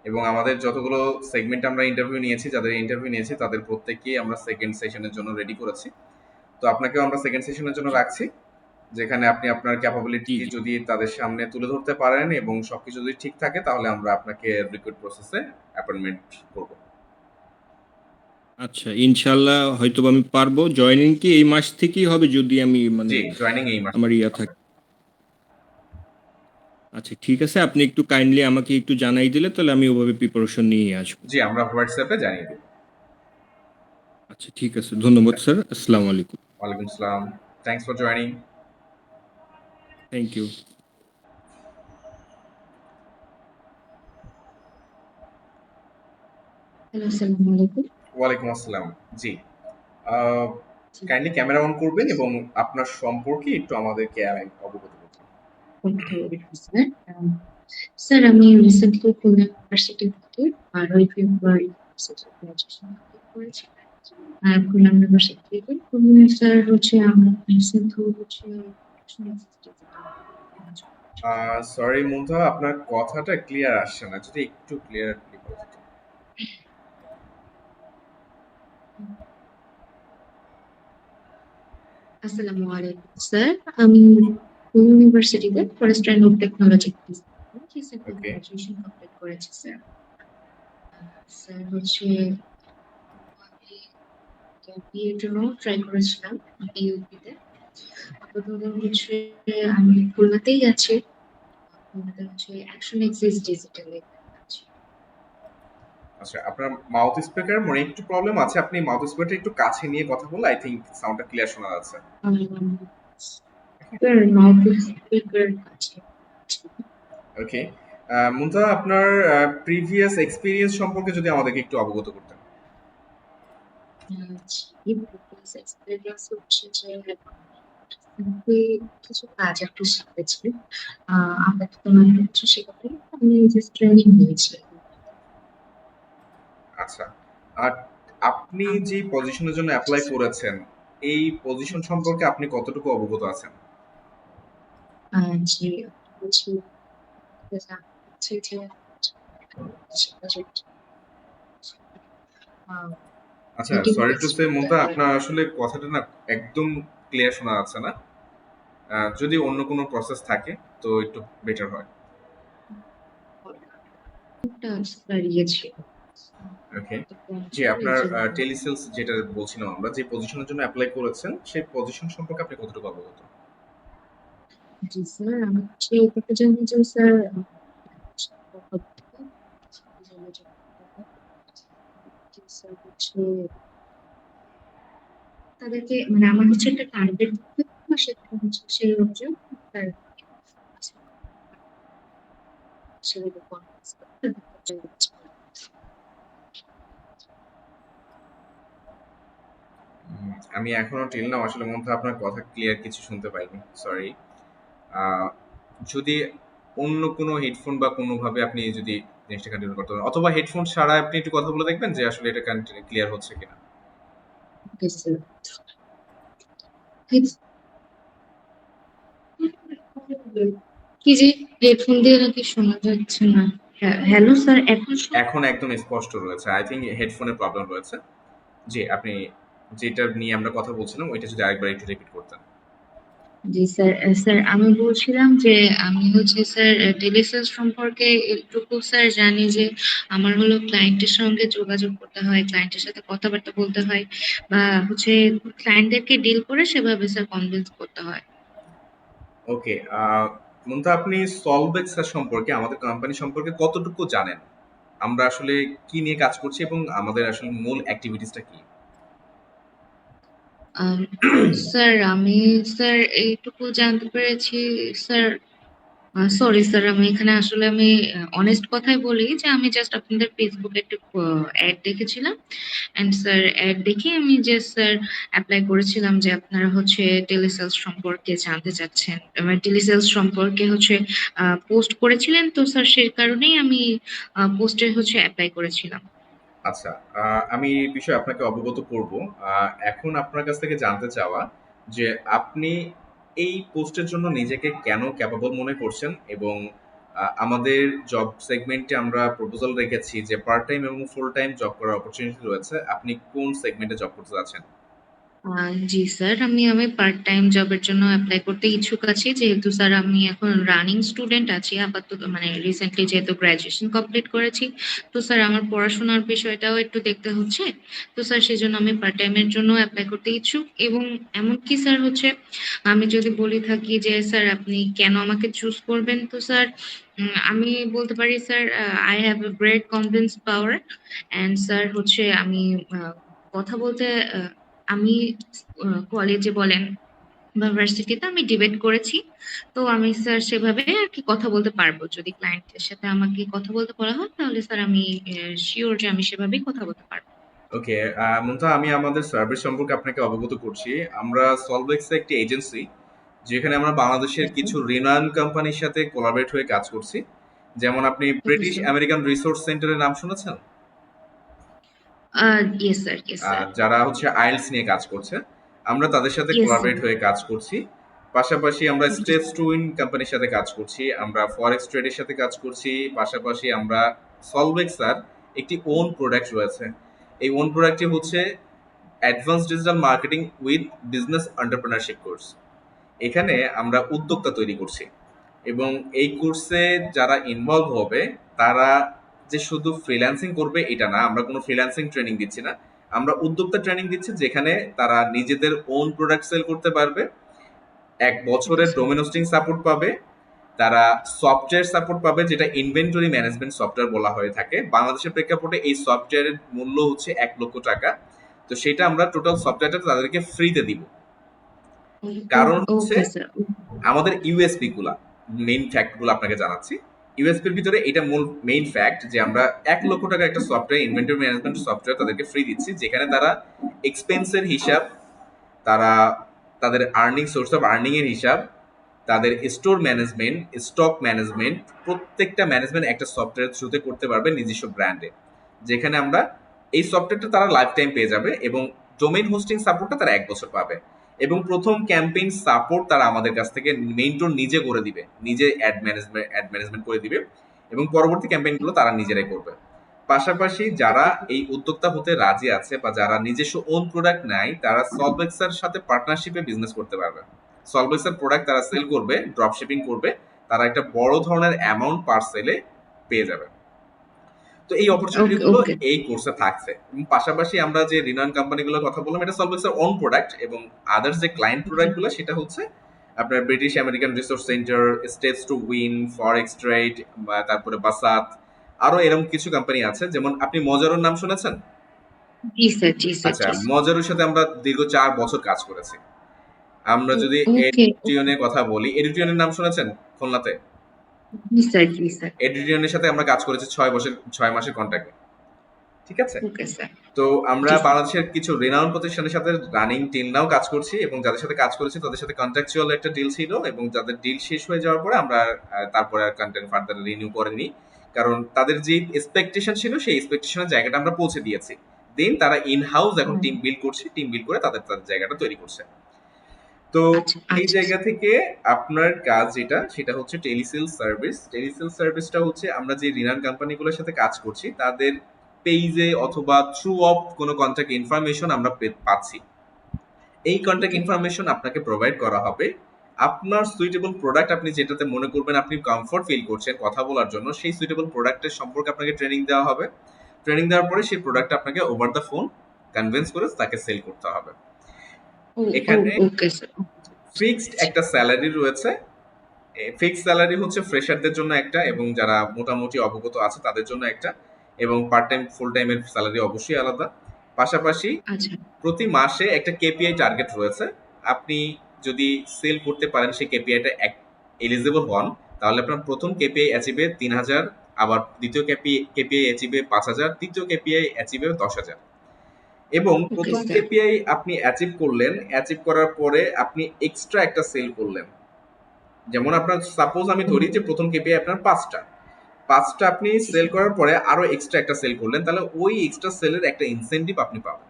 এবং আমাদের যতগুলো সেগমেন্ট আমরা ইন্টারভিউ নিয়েছি, যাদের ইন্টারভিউ নিয়েছি তাদের প্রত্যেককেই আমরা সেকেন্ড সেশনের জন্য রেডি করেছি। তো আপনাকেও আমরা সেকেন্ড সেশনের জন্য জি রাখছি, যেখানে আপনি আপনার ক্যাপাবিলিটি জি জি যদি তাদের সামনে তুলে ধরতে পারেন এবং সবকিছু যদি ঠিক থাকে, তাহলে আমরা আপনাকে রিক্রুট প্রসেসে অ্যাপয়েন্টমেন্ট করব। আচ্ছা, ইনশাআল্লাহ হয়তোবা আমি পারবো। জয়েনিং কি এই মাস থেকেই হবে যদি আমি মানে জি, জয়েনিং এই মাসে আমার ইয়া হবে। থাকে? আচ্ছা ঠিক আছে, আপনি একটু কাইন্ডলি আমাকে একটু জানাই দিলে তাহলে আমি ওভাবে প্রিপারেশন নিয়ে আসবো। জি, আমরা হোয়াটসঅ্যাপে জানিয়ে দেব। আচ্ছা ঠিক আছে, ধন্যবাদ স্যার। আসসালামু আলাইকুম। ওয়ালাইকুম আসসালাম। Thanks for joining. Thank you. Hello, আসসালামু আলাইকুম। ওয়ালাইকুম আসসালাম। জি। কাইন্ডলি ক্যামেরা অন করবেন এবং আপনার সম্পর্কে একটু আমাদেরকে অবগত করবেন। ওকে, স্যার। স্যার আমি রিসেন্টলি খুলনা ইউনিভার্সিটি থেকে 12ই ফেব্রুয়ারি ইউনিভার্সিটি গ্র্যাজুয়েশন কমপ্লিট করেছি। আর খুলনা ইউনিভার্সিটি থেকে স্যার হচ্ছে আমরা রিসেন্টলি হচ্ছে সরি মুন্তাহা, আপনার কথাটা ক্লিয়ার আসছে না। যদি একটু ক্লিয়ারলি বলা যেত। আসসালামু আলাইকুম স্যার, আমি খুলনা ইউনিভার্সিটিতে forest and wood technology recently okay. Graduation complete করেছি স্যার। স্যার হচ্ছে আমি বিয়ের জন্য ট্রাই করেছিলাম ইউপিতে। আপাতত হচ্ছে আমি খুলনাতেই আছি। খুলনাতে হচ্ছে অ্যাকশন এক্সিস ডিজিটালে আছি। আচ্ছা, আপনার মাউথ স্পিকার মনে একটু প্রবলেম আছে। আপনি মাউথ স্পিকারটা একটু কাছে নিয়ে কথা বললে আই থিংক সাউন্ডটা ক্লিয়ার শোনা যাচ্ছে। স্যার মাউথ স্পিকার আছে। ওকে। মুন্তাহা, আপনার প্রিভিয়াস এক্সপেরিয়েন্স সম্পর্কে যদি আমাদেরকে একটু অবগত করতেন। প্রিভিয়াস এক্সপেরিয়েন্স হচ্ছে যে আমি কিছু কাজ একটু শিখেছি। আপাতত আমি কিছু শেখাতে আমি জাস্ট ট্রেনিং নিয়েছি। আচ্ছা। আর আপনি যে পজিশনের জন্য এপ্লাই করেছেন, এই পজিশন সম্পর্কে আপনি কতটুকু অবগত আছেন? জি, হচ্ছে হচ্ছে যে আচ্ছা, সরি টু সে মুন্তাহা, আপনার আসলে কথাটা না একদম ক্লিয়ার শোনা যাচ্ছে না। যদি অন্য কোনো প্রসেস থাকে তো একটু বেটার হয়। ওকে। জি, আপনার টেলিসেলস যেটা বলছিলাম আমরা, যে পজিশনের জন্য এপ্লাই করেছেন, সেই পজিশন সম্পর্কে আপনি কতটুকু অবগত? জি স্যার, আমি হচ্ছে এটা জানি যে স্যার স্যার হচ্ছে তাদেরকে মানে আমার হচ্ছে একটা টার্গেট সেটা হচ্ছে সেই অনুযায়ী তার সেগুলো কনফারেন্স করতে আমি এখনো টিল নাও আসলে মুন্তাহা আপনার কথা ক্লিয়ার কিছু শুনতে পাইনি। সরি। যদি অন্য কোনো হেডফোন বা কোনোভাবে আপনি যদি জিনিসটা কন্টিনিউ করতে পারেন, অথবা হেডফোন ছাড়া আপনি একটু কথা বলে দেখবেন যে আসলে এটা ক্লিয়ার হচ্ছে কিনা। Okay sir. কি যে হেডফোন দিয়ে নাকি শোনা যাচ্ছে না? হ্যালো স্যার, এখন এখন একদম স্পষ্ট রয়েছে। আই থিংক হেডফোনের প্রবলেম রয়েছে। জি, আপনি যেটা নিয়ে আমরা কথা বলছিলাম ওইটা যদি আরেকবার একটু রিপিট করতেন। জি স্যার। স্যার আমি বলছিলাম যে আমি হচ্ছে স্যার টেলিসেলস সম্পর্কে এটুকু স্যার জানি যে আমার হলো ক্লায়েন্টের সঙ্গে যোগাযোগ করতে হয়, ক্লায়েন্টের সাথে কথাবার্তা বলতে হয় বা হচ্ছে ক্লায়েন্টদেরকে ডিল করে সেভাবে স্যার কনভিন্স করতে হয়। ওকে। মুন্তাহা, আপনি সলভেক্সা সম্পর্কে, আমাদের কোম্পানি সম্পর্কে কতটুকু জানেন? আমরা আসলে কি নিয়ে কাজ করছি এবং আমাদের আসলে মূল অ্যাক্টিভিটিসটা কি? আম স্যার আমি স্যার এইটুকু জানতে পেরেছি স্যার। সরি স্যার, আমি এখানে আসলে আমি অনেস্ট কথাই বলি যে আমি জাস্ট আপনাদের ফেসবুকে একটা অ্যাড দেখেছিলাম। অ্যান্ড স্যার অ্যাড দেখে আমি জাস্ট স্যার এপ্লাই করেছিলাম যে আপনারা হচ্ছে টেলিসেলস সম্পর্কে জানতে চাচ্ছেন। টেলিসেলস সম্পর্কে হচ্ছে পোস্ট করেছিলেন, তো স্যার সেই কারণেই আমি পোস্টে হচ্ছে এপ্লাই করেছিলাম। আচ্ছা, আমি এই বিষয়ে আপনাকে অবগত করব। এখন আপনার কাছ থেকে জানতে চাওয়া যে আপনি এই পোস্টের জন্য নিজেকে কেন ক্যাপাবল মনে করছেন, এবং আমাদের জব সেগমেন্টে আমরা প্রপোজাল রেখেছি যে পার্ট টাইম এবং ফুল টাইম জব করার অপরচুনিটি রয়েছে। আপনি কোন সেগমেন্টে জব করতে যাচ্ছেন? জি স্যার, আমি পার্ট টাইম জবের জন্য এপ্লাই করতে ইচ্ছুক আছি। যেহেতু স্যার আমি এখন রানিং স্টুডেন্ট আছি আপাতত, মানে রিসেন্টলি যেহেতু গ্র্যাজুয়েশন কমপ্লিট করেছি। তো স্যার আমার পড়াশোনার বিষয়টাও একটু দেখতে হচ্ছে। তো স্যার সেজন্য আমি পার্ট টাইমের জন্য এপ্লাই করতে ইচ্ছুক, এবং এমনকি স্যার হচ্ছে আমি যদি বলে থাকি যে স্যার আপনি কেন আমাকে চুজ করবেন, তো স্যার আমি বলতে পারি sir I have a great convince power, and sir হচ্ছে আমি কথা বলতে আমি কলেজে বলেন বা ভার্সিটিতে আমি ডিবেট করেছি। তো আমি স্যার সেভাবে আর কি কথা বলতে পারবো। যদি ক্লায়েন্টের সাথে আমাকে কথা বলতে বলা হয় তাহলে স্যার আমি শিওর যে আমি সেভাবেই কথা বলতে পারবো। ওকে, মুনতাহা, আমি আমাদের সার্ভিস সম্পর্কে আপনাকে অবগত করছি। আমরা সলভেক্স একটি এজেন্সি, যেখানে আমরা বাংলাদেশের কিছু রিনাউন্ড কোম্পানির সাথে কোলাবরেট হয়ে কাজ করছি। যেমন আপনি ওকে ব্রিটিশ স্যার। আমেরিকান রিসোর্স সেন্টারের নাম শুনেছেন? Yes sir, yes sir. যারা হচ্ছে আইএলটিএস নিয়ে কাজ করছে, আমরা তাদের সাথে ইয়েস স্যার। কোলাবরেট হয়ে কাজ করছি। পাশাপাশি আমরা ওকে স্টেপস স্যার। টু উইন কোম্পানির সাথে কাজ করছি, আমরা ফরেক্স ট্রেডের সাথে কাজ করছি। পাশাপাশি আমরা সলভেক্সার একটি ওন প্রোডাক্ট রয়েছে। এই ওন প্রোডাক্টটি হচ্ছে advance digital marketing with business entrepreneurship course. এখানে আমরা উদ্যোক্তা তৈরি করছি, এবং এই কোর্সে যারা ইনভলভ হবে তারা যে শুধু ফ্রিল্যান্সিং করবে এটা না, আমরা কোনো ফ্রিল্যান্সিং ট্রেনিং দিচ্ছি না, আমরা উদ্যোক্তা ট্রেনিং দিচ্ছি, যেখানে তারা নিজেদের ওন প্রোডাক্ট সেল করতে পারবে, 1 বছরের স্যার। ডোমেন হোস্টিং সাপোর্ট পাবে, তারা সফটওয়্যার সাপোর্ট পাবে, যেটা ইনভেন্টরি ম্যানেজমেন্ট সফটওয়্যার বলা হয়ে থাকে। বাংলাদেশের প্রেক্ষাপটে এই সফটওয়্যারের মূল্য হচ্ছে 1 লক্ষ টাকা। তো সেটা আমরা টোটাল সফটওয়্যারটা তাদেরকে ফ্রিতে দিব। কারণ হচ্ছে ওকে স্যার। আমাদের ইউএসপি গুলা, মেইন ফ্যাক্ট গুলো আপনাকে জানাচ্ছি। ইউএসপির ভিতরে এটা মূল মেইন ফ্যাক্ট যে আমরা 1 লক্ষ টাকা একটা সফটওয়্যার, ইনভেন্টরি ম্যানেজমেন্ট সফটওয়্যার তাদেরকে ফ্রি দিচ্ছি, যেখানে তারা এক্সপেন্সের হিসাব, তারা তাদের আর্নিং, সোর্স অফ আর্নিং এর হিসাব, তাদের স্টোর ম্যানেজমেন্ট, স্টক ম্যানেজমেন্ট, প্রত্যেকটা ম্যানেজমেন্ট একটা সফটওয়্যার থ্রুতে করতে পারবে নিজস্ব ব্র্যান্ডে। যেখানে আমরা এই সফটওয়্যারটা তারা লাইফ টাইম পেয়ে যাবে, এবং ডোমেইন হোস্টিং সাপোর্টটা তারা 1 বছর পাবে। এবং প্রথম ক্যাম্পেইন সাপোর্ট তারা আমাদের কাছ থেকে মেইনটোর নিজে করে দিবে, নিজে অ্যাড ম্যানেজমেন্ট করে দিবে, এবং পরবর্তী ক্যাম্পেইনগুলো তারা নিজেরাই করবে। পাশাপাশি যারা এই উদ্যোক্তা হতে রাজি আছে বা যারা নিজস্ব ওন প্রোডাক্ট নাই, তারা সলভেক্সার সাথে পার্টনারশিপে বিজনেস করতে পারবে। সলভেক্সার প্রোডাক্ট তারা সেল করবে, ড্রপ শিপিং করবে, তারা একটা বড় ধরনের অ্যামাউন্ট পার সেলে পেয়ে যাবে। তো এই অপরচুনিটি ওকে গুলো ওকে। এই কোর্সে থাকছে। এবং পাশাপাশি আমরা যে রিনাউন্ড কোম্পানিগুলোর কথা বললাম, এটা সলভেক্সের ওন প্রোডাক্ট, এবং আদার্স যে ক্লায়েন্ট প্রোডাক্ট গুলো সেটা হচ্ছে আপনার British American resource centre, steps to win, forex trade, তারপরে বাসাত, আরো এরকম কিছু কোম্পানি আছে। যেমন আপনি মজারুর নাম শুনেছেন? জি স্যার, জি স্যার, আচ্ছা, জি স্যার। মজারুর সাথে আমরা দীর্ঘ 4 বছর কাজ করেছি। আমরা যদি ওকে। এডিটিউনের কথা বলি, এডিটিউনের নাম শুনেছেন খুলনাতে? জি স্যার, জি স্যার। এডিটিউনের সাথে আমরা কাজ করেছি 6 মাসের কন্ট্রাক্টে। ঠিক আছে? Okay sir. তো আমরা জি স্যার। বাংলাদেশের কিছু রিনাউন্ড প্রতিষ্ঠানের সাথে রানিং টিল নাও কাজ করছি, এবং যাদের সাথে কাজ করেছি তাদের সাথে কন্ট্রাকচুয়াল একটা ডিল ছিল, এবং যাদের ডিল শেষ হয়ে যাওয়ার পরে আমরা তারপরে আর কন্টেন্ট ফার্দার রিনিউ করিনি, কারণ তাদের যে এক্সপেকটেশন ছিল সেই এক্সপেকটেশনের জায়গাটা আমরা পৌঁছে দিয়েছি। দেন তারা ইন হাউস এখন টিম বিল্ড করছে, টিম বিল্ড করে তাদের তাদের জায়গাটা তৈরি করছে। তো আচ্ছা, এই আচ্ছা জায়গা স্যার। থেকে আপনার কাজ যেটা, সেটা হচ্ছে টেলিসেল সার্ভিস। টেলিসেল সার্ভিসটা হচ্ছে আমরা যে রিনাউন্ড কোম্পানিগুলোর সাথে কাজ করছি তাদের পেজে অথবা থ্রু অফ কোনো কন্ট্যাক্ট ইনফরমেশন আমরা পাচ্ছি। এই কন্ট্যাক্ট ওকে। ইনফরমেশন আপনাকে প্রোভাইড করা হবে। আপনার সুইটেবল প্রোডাক্ট, আপনি যেটাতে মনে করবেন আপনি কমফোর্ট ফিল করছেন কথা বলার জন্য, সেই সুইটেবল প্রোডাক্টের সম্পর্কে আপনাকে ট্রেনিং দেওয়া হবে। ট্রেনিং দেওয়ার পরে সেই প্রোডাক্টটা আপনাকে ওভার দ্য ফোন কনভিন্স করে তাকে সেল করতে হবে। ও ও এখানে ওকে স্যার। ফিক্সড একটা স্যালারি রয়েছে। ফিক্সড স্যালারি হচ্ছে ফ্রেশারদের জন্য একটা, এবং যারা মোটামুটি অবগত আছে তাদের জন্য একটা, এবং পার্ট টাইম ফুল টাইমের স্যালারি অবশ্যই আলাদা। পাশাপাশি আচ্ছা। প্রতি মাসে একটা কেপিআই টার্গেট রয়েছে। আপনি যদি সেল করতে পারেন, সেই কেপিআইটা এলিজিবল হন, তাহলে আপনার প্রথম কেপিআই অ্যাচিভে ৩,০০০, আবার দ্বিতীয় কেপিআই অ্যাচিভে ৫,০০০, তৃতীয় কেপিআই অ্যাচিভে ১০,০০০। এবং ওকে প্রথম স্যার। কেপিআই আপনি অ্যাচিভ করলেন, অ্যাচিভ করার পরে আপনি এক্সট্রা একটা সেল করলেন। যেমন আপনার সাপোজ আমি ধরি যে প্রথম কেপিআই আপনার ৫টা আপনি জি সেল স্যার। করার পরে আরো এক্সট্রা একটা সেল করলেন, তাহলে ওই এক্সট্রা সেলের একটা ইনসেনটিভ আপনি পাবেন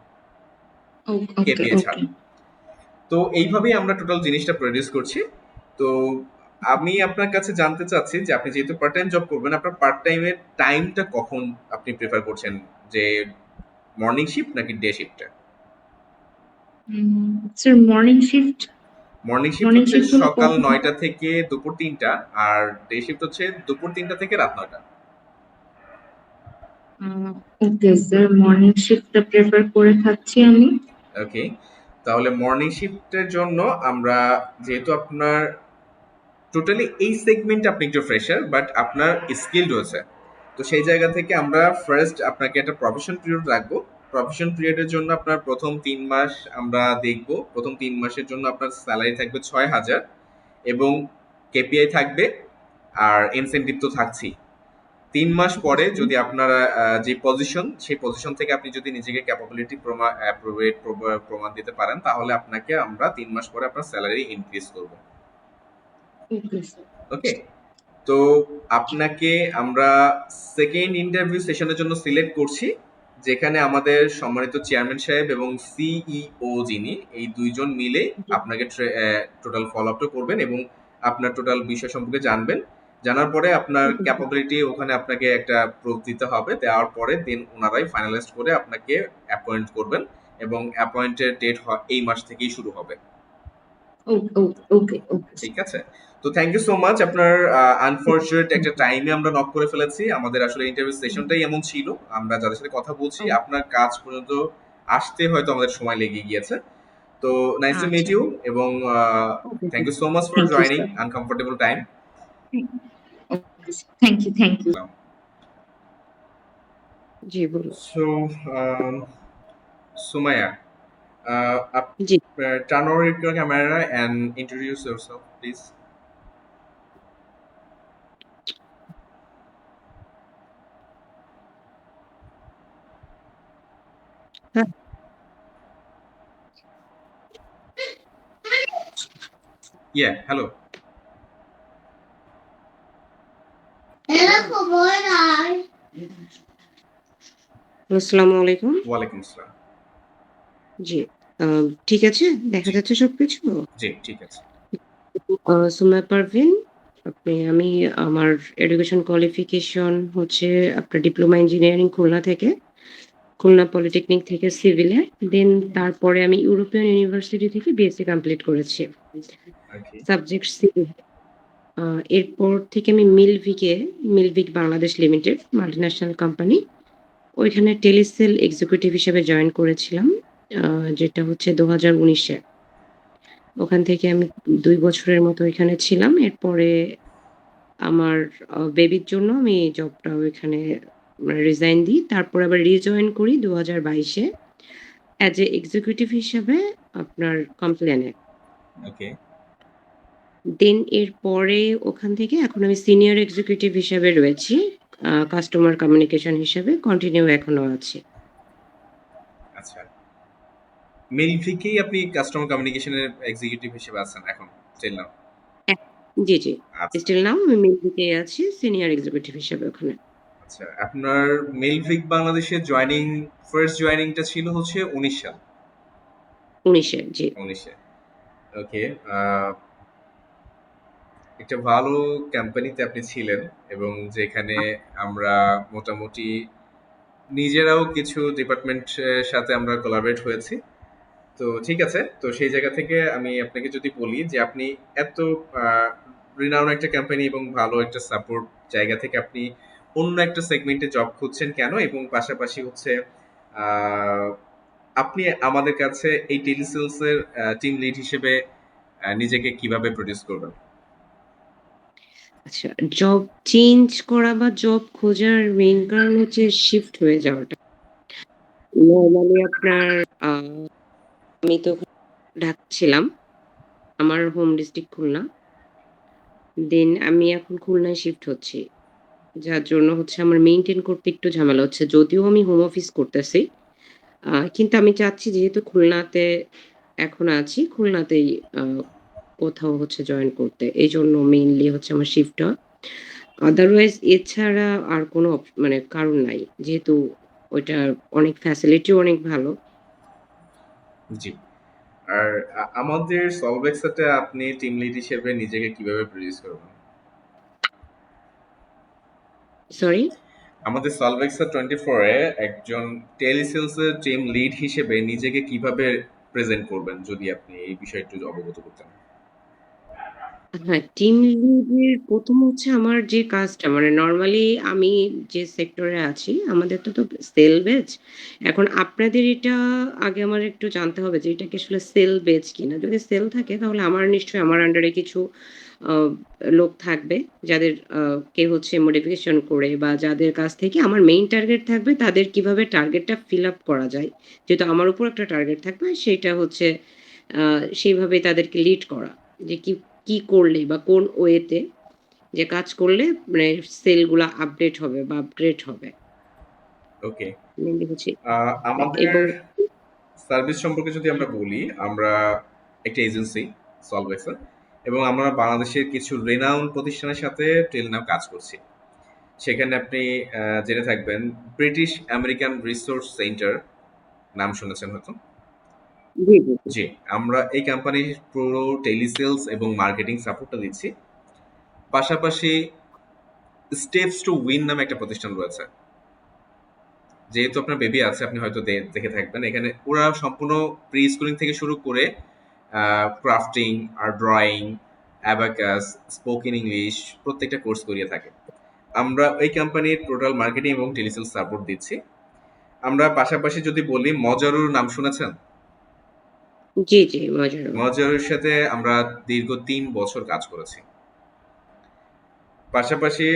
ওকে কেপিআই ওকে। ছাড়া। তো এইভাবেই আমরা টোটাল জিনিসটা প্রডিউস করছি। তো আমি আপনার কাছে জানতে চাচ্ছি যে আপনি যেহেতু পার্ট টাইম জব করবেন, আপনার পার্ট টাইমের টাইমটা কখন আপনি প্রেফার করছেন, যে মর্নিং শিফট নাকি ডে শিফটটা? Sir morning shift morning shift morning হচ্ছে শিফট হলে সকাল কখন? 9টা থেকে দুপুর 3টা, আর ডে শিফট হচ্ছে দুপুর 3টা থেকে রাত 9টা। ওকে স্যার, মর্নিং শিফটটা প্রেফার করে থাকছি আমি। ওকে, তাহলে মর্নিং শিফটের জন্য আমরা, যেহেতু আপনার টোটালি এই সেগমেন্টে আপনি একটু ফ্রেশার বাট আপনার স্কিল রয়েছে, তো সেই জায়গা থেকে আমরা ফার্স্ট আপনাকে একটা প্রফেশন পিরিয়ড রাখবো। প্রফেশন পিরিয়ডের জন্য আপনার প্রথম 3 মাস আমরা দেখব। প্রথম 3 মাসের জন্য আপনার স্যালারি থাকবে 6,000 এবং কেপিআই থাকবে, আর ইনসেন্টিভ তো থাকছেই। 3 মাস পরে যদি আপনারা যে পজিশন, সেই পজিশন থেকে আপনি যদি নিজেকে ক্যাপাবিলিটি প্রমাণ দিতে পারেন, তাহলে আপনাকে আমরা 3 মাস পরে আপনার স্যালারি ইনক্রিজ করব। Okay sir. ওকে, তো আপনাকে আমরা সেকেন্ড ইন্টারভিউ সেশনের জন্য সিলেক্ট করছি, যেখানে আমাদের সম্মানিত চেয়ারম্যান সাহেব এবং সিইও যিনি, এই দুইজন মিলে আপনাকে টোটাল ফলো আপটা করবেন এবং আপনার টোটাল বিষয় সম্পর্কে জানবেন। জানার পরে আপনার ক্যাপাবিলিটি ওখানে আপনাকে একটা প্রুফ দিতে হবে, দেওয়ার পরে দেন ওনারাই ফাইনালাইজ করে আপনাকে অ্যাপয়েন্ট করবেন এবং অ্যাপয়েন্টের ডেট এই মাস থেকেই শুরু হবে। ওকে ওকে। ঠিক আছে, তো থ্যাংক ইউ সো মাচ। আপনার আনফরচুনেট একটা টাইমে আমরা নক করে ফেলেছি। আমাদের আসলে ইন্টারভিউ সেশনটাই এমন ছিল, আমরা যাদের সাথে কথা বলছি আপনার কাজ পর্যন্ত আসতে হয়তো আমাদের সময় লেগে গিয়েছে। তো নাইস টু মিট আচ্ছা, ইউ এবং okay thank sir. You so much for thank you joining sir. Uncomfortable time. Okay sir, thank you. জি বলুন। সো Sumaya, জি। turn over your camera and introduce yourself, please. হ্যাঁ। Yeah, hello. আসসালামু আলাইকুম। ওয়ালাইকুম আসসালাম। জি, ঠিক আছে? দেখা জি যাচ্ছে সবকিছু? জি, ঠিক আছে। সুমাইয়া পারভীন। আমি আমার এডুকেশন কোয়ালিফিকেশন হচ্ছে আপনার ডিপ্লোমা ইঞ্জিনিয়ারিং খুলনা থেকে। খুলনা পলিটেকনিক থেকে সিভিলে। দেন তারপরে আমি ইউরোপিয়ান ইউনিভার্সিটি থেকে বিএসসি কমপ্লিট করেছি। ওকে, সাবজেক্ট সিভিল। এরপর থেকে আমি Milvik Bangladesh limited multinational company. ওইখানে টেলিসেল এক্সিকিউটিভ হিসেবে জয়েন করেছিলাম। যেটা হচ্ছে 2019 এ। ওখান থেকে আমি ২ বছরের মতো এখানে ছিলাম। এরপরে আমার বেবির জন্য আমি জবটা ওইখানে রিজাইন দিই। তারপরে আবার রিজয়েন করি 2022 এ অ্যাজ এ এক্সিকিউটিভ হিসেবে আপনার কমপ্লেনে। ওকে, দেন এরপরে ওখান থেকে এখন আমি সিনিয়র এক্সিকিউটিভ হিসেবে রয়েছি। কাস্টমার কমিউনিকেশন হিসেবে কন্টিনিউ এখনো আছি। আচ্ছা। মিলভিকেই আপনি কাস্টমার কমিউনিকেশনের এক্সিকিউটিভ হিসেবে আছেন এখন স্টিল নাও? হ্যাঁ, জি। আচ্ছা স্টিল নাও আমি মিলভিকেই আছি সিনিয়র এক্সিকিউটিভ হিসেবে ওখানে। আচ্ছা, আপনার মিলভিক বাংলাদেশের ফার্স্ট জয়েনিংটা ছিল হচ্ছে 19 সাল। 19 এ জি। 19-এ। ওকে, একটা ভালো কোম্পানিতে আপনি ছিলেন এবং যেখানে আমরা মোটামুটি নিজেরাও কিছু ডিপার্টমেন্টের সাথে আমরা কোলাবরেট হয়েছি। তো ঠিক আছে, তো সেই জায়গা থেকে আমি আপনাকে যদি বলি যে আপনি এত রিনাউন একটা কোম্পানি এবং ভালো একটা সাপোর্ট জায়গা থেকে আপনি অন্য একটা সেগমেন্টে জব খুঁজছেন কেন, এবং পাশাপাশি হচ্ছে আহ, আপনি আমাদের কাছে এই টেলিসেলস এর টিম লিড হিসেবে নিজেকে কিভাবে প্রডিউস করবেন? আচ্ছা, জব চেঞ্জ করা বা জব খোঁজার মেইন কারণ হচ্ছে শিফট হয়ে যাওয়াটা। নরমালি আপনার আমি তো ঢাকা ছিলাম। আমার হোম ডিস্ট্রিক্ট খুলনা। দেন আমি এখন খুলনায় শিফট হচ্ছি। যার জন্য হচ্ছে আমার মেইনটেইন করতে একটু ঝামেলা হচ্ছে। যদিও আমি হোম অফিস করতেছি। কিন্তু আমি চাচ্ছি যেহেতু খুলনাতে এখন আছি, খুলনাতেই আ কোথাও হচ্ছে জয়েন করতে। এইজন্য মেইনলি হচ্ছে আমার শিফটটা। আদারওয়াইজ এছাড়া আর কোনো মানে কারণ নাই। যেহেতু ওইটার অনেক ফ্যাসিলিটিও অনেক ভালো। জি, আর আমাদের সলভেক্সাতে আপনি টিম লিড হিসেবে নিজেকে কিভাবে প্রডিউস করবেন? সরি? আমাদের সলভেক্সা 24 এ একজন টেলিসেলস এর টিম লিড হিসেবে নিজেকে কিভাবে প্রেজেন্ট করবেন যদি আপনি এই বিষয়ে একটু অবগত করতেন। হ্যাঁ, টিম লিডের ১ম হচ্ছে আমার যে কাজটা মানে নরমালি আমি যে সেক্টরে আছি আমাদের তো সেল বেজ। এখন আপনাদের এটা আগে আমার একটু জানতে হবে যে এটা কি আসলে সেল বেজ কিনা? যদি সেল থাকে তাহলে আমার নিশ্চয়ই আমার আন্ডারে কিছু আ লোক থাকবে যাদের কে হচ্ছে মডিফিকেশন করে বা যাদের কাছ থেকে আমার মেইন টার্গেট থাকবে তাদের কিভাবে টার্গেটটা ফিল আপ করা যায়। যেহেতু আমার উপর একটা টার্গেট থাকবে সেইটা হচ্ছে আ সেইভাবে তাদেরকে লিড করা। যে কি করলে বা কোন ওয়েতে যে কাজ করলে মানে সেলগুলা আপডেট হবে বা আপগ্রেড হবে। ওকে। মেইনলি হচ্ছে আমাদের এবং সার্ভিস সম্পর্কে যদি আমরা বলি, আমরা একটা এজেন্সি সলভেক্সা, এবং আমরা বাংলাদেশের কিছু রেনাউন্ড প্রতিষ্ঠানের সাথে টিল নাও কাজ করছি। সেখানে আপনি জেনে থাকবেন ব্রিটিশ আমেরিকান রিসোর্স সেন্টার, নাম শুনেছেন হয়তো। জি, জি, জি। জি, আমরা এই কোম্পানির পুরো টেলিসেলস এবং মার্কেটিং সাপোর্টটা দিচ্ছি। পাশাপাশি স্টেপস টু উইন নামে একটা প্রতিষ্ঠান রয়েছে। যেহেতু আপনার বেবি আছে আপনি হয়তো দেখে থাকবেন, এখানে ওরা সম্পূর্ণ প্রি স্কুলিং থেকে শুরু করে ক্রাফটিং আর ড্রয়িং, অ্যাবাকাস, স্পোকেন ইংলিশ প্রত্যেকটা কোর্স করিয়ে থাকে। আমরা এই কোম্পানির টোটাল মার্কেটিং এবং টেলিসেলস সাপোর্ট দিচ্ছি। আমরা পাশাপাশি যদি বলি, মজারুর নাম শুনেছেন? জি, জি, মজার। মজারুর সাথে আমরা দীর্ঘ ৩ বছর কাজ করেছি। পাশাপাশি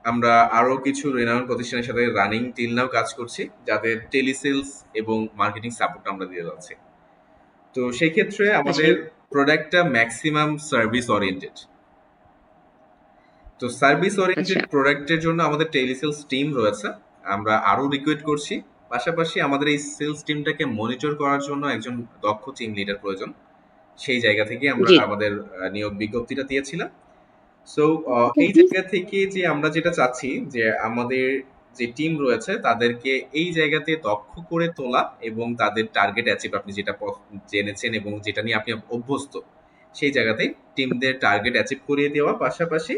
আমরা আরো কিছু রেনাউন্ড প্রতিষ্ঠানের সাথে রানিং টিল নাও কাজ করছি, যাদের টেলিসেলস এবং মার্কেটিং সাপোর্ট আমরা দিয়ে যাচ্ছি। তো সেই ক্ষেত্রে আচ্ছা, আমাদের প্রোডাক্টটা ম্যাক্সিমাম সার্ভিস ওরিয়েন্টেড। তো সার্ভিস আচ্ছা, ওরিয়েন্টেড প্রোডাক্টের জন্য আমাদের টেলিসেলস টিম রয়েছে। আমরা আরো রিক্রুইট করছি। পাশাপাশি আমাদের এই সেলস টিমটাকে মনিটর করার জন্য একজন দক্ষ টিম লিডার প্রয়োজন। সেই জায়গা থেকে আমরা জি। আমাদের নিয়োগ বিজ্ঞপ্তিটা দিয়েছিলাম। সো আচ্ছা, এই জায়গা থেকে যে আমরা যেটা চাচ্ছি যে আমাদের যে টিম রয়েছে তাদেরকে এই জায়গাতে দক্ষ করে তোলা এবং তাদের টার্গেট অ্যাচিভ, আপনি যেটা জেনেছেন এবং যেটা নিয়ে আপনি অভ্যস্ত, সেই জায়গাতে টিমদের টার্গেট অ্যাচিভ করিয়ে দেওয়া, পাশাপাশি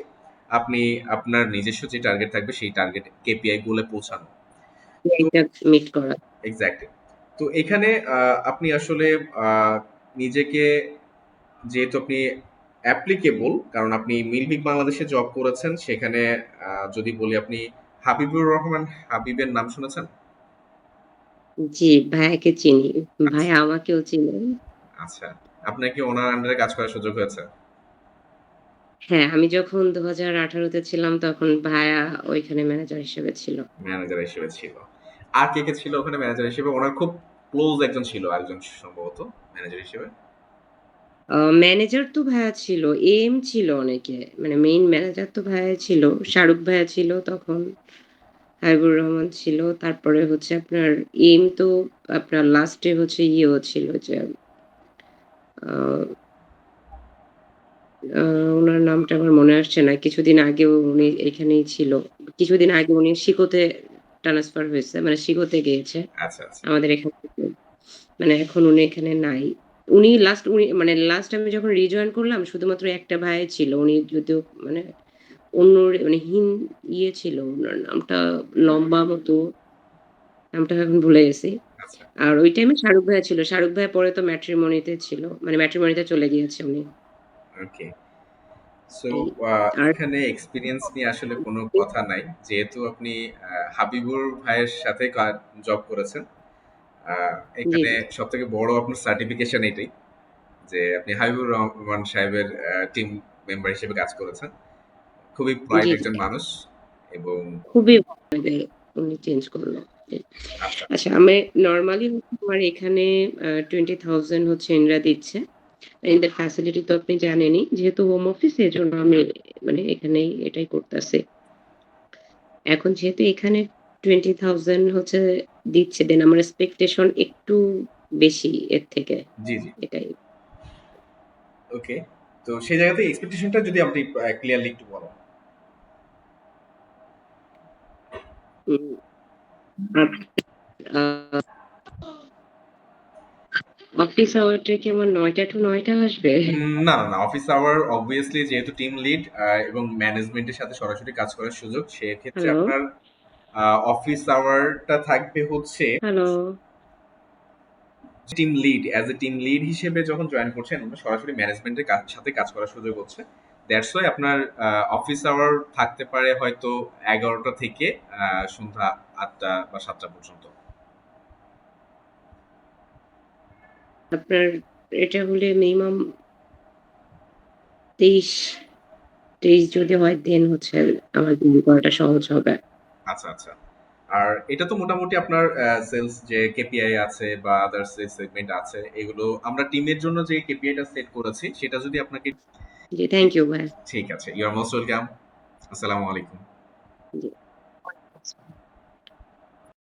আপনি আপনার নিজস্ব যে টার্গেট থাকবে সেই টার্গেট কেপিআই গোলে পৌঁছানো। তো এটা মিট করা। এক্স্যাক্টলি। তো এখানে আপনি আসলে নিজেকে, যেহেতু আপনি অ্যাপ্লিকেবল, কারণ আপনি মিলভিক বাংলাদেশে জব করেছেন, সেখানে যদি বলি আপনি হাবিবুর রহমান হাবিবের নাম শুনেছেন? জি, ভাইয়াকে চিনি। আচ্ছা, ভাইয়া আমাকেও চিনে। আচ্ছা। আপনার কি ওনার আন্ডারে কাজ করার সুযোগ হয়েছে? হ্যাঁ, আমি যখন ২০১৮ তে ছিলাম তখন ভাইয়া ওইখানে ম্যানেজার হিসেবে ছিল। ম্যানেজার হিসেবে ছিল। আর কে ছিল ওখানে ম্যানেজার হিসেবে? ওনার খুব ক্লোজ একজন ছিল আরেকজন সম্ভবত ম্যানেজার হিসেবে। ম্যানেজার তো ভাইয়া ছিল, এএম ছিল অনেকে। মানে মেইন ম্যানেজার তো ভাইয়া ছিল। শাহরুখ ভাইয়া ছিল তখন। হাবিবুর রহমান ছিল। তারপরে হচ্ছে আপনার এম তো আপনার লাস্টে হচ্ছে ইয়েও ছিল যে আ আ উনার নামটা আমার মনে আসছে না। কিছুদিন আগেও উনি এখানেই ছিল। কিছুদিন আগে উনি শিকোতে ট্রান্সফার হয়েছে। মানে শিকোতে গিয়েছে আচ্ছা, আচ্ছা। আমাদের এখান থেকে। মানে এখন উনি এখানে নাই। উনি মানে লাস্ট আমি যখন রিজয়েন করলাম শুধুমাত্র একটা ভাইয়াই ছিল। উনি যদিও মানে অন্য মানে ইয়ে ছিল উনার নামটা লম্বা মতো নামটা এখন ভুলে গেছি। আচ্ছা, আর ওই টাইমে শাহরুখ ভাইয়া ছিল। শাহরুখ ভাইয়া পরে তো ম্যাট্রিমনিতে ছিল। মানে ম্যাট্রিমনিতে চলে গিয়েছে উনি। ওকে। সো এই আর এখানে এক্সপেরিয়েন্স নিয়ে আসলে কোনো কথা নাই। যেহেতু আপনি হাবিবুর ভাইয়ের সাথে জব করেছেন, আ জি, এখানে জি, সবথেকে বড় আপনার সার্টিফিকেশন এটাই যে আপনি হাবিবুর রহমান সাহেবের টিম মেম্বার হিসেবে কাজ করেছেন। খুবই পোলাইট জি, জি। একজন মানুষ এবং খুবই ভালো লাগে উনি চেঞ্জ করল। জি। আচ্ছা, আচ্ছা আমি নরমালি আমার এখানে 20,000 হচ্ছে ইনরা দিচ্ছে। এদের ফ্যাসিলিটি তো আপনি জানেনই। যেহেতু হোম অফিস এজন্য আমি মানে এখানেই এটাই করতেছি। এখন যেহেতু এখানে 20,000 হচ্ছে দিচ্ছে দেন আমার এক্সপেকটেশন একটু বেশি এর থেকে। জি, জি। এটাই। ওকে। তো সেই জায়গাতে এক্সপেকটেশনটা যদি আপনি ক্লিয়ারলি একটু বলেন। হুম, আপ আ অফিস আওয়ারটা কি আমার ৯টা টু ৯টা আসবে? না, না, না। অফিস আওয়ার অবভিয়াসলি যেহেতু টিম লিড এবং ম্যানেজমেন্টের সাথে সরাসরি কাজ করার সুযোগ, সেক্ষেত্রে হ্যালো, আপনার অফিস আওয়ারটা থাকবে হচ্ছে hello. Team lead, as a team lead হিসেবে যখন জয়েন করছেন আপনার সরাসরি ম্যানেজমেন্টের সাথে কাজ করার সুযোগ হচ্ছে। দ্যাটস ওয়াই আপনার অফিস আওয়ার থাকতে পারে হয়তো 11টা থেকে সন্ধ্যা 8টা বা 7টা পর্যন্ত। আপনার এটা হলে মিনিমাম 23 যদি হয় দেন হচ্ছে আমার বিল করাটা সহজ হবে। আচ্ছা আচ্ছা। আর এটা তো মোটামুটি আপনার সেলস যে কেপিআই আছে বা আদার সেগমেন্ট আছে, এগুলো আমরা টিমের জন্য যে কেপিআইটা সেট করেছি সেটা যদি আপনাকে। জি, থ্যাংক ইউ ভাই। ঠিক আছে, ইউ আর মোস্ট ওয়েলকাম। আসসালামু আলাইকুম। জি।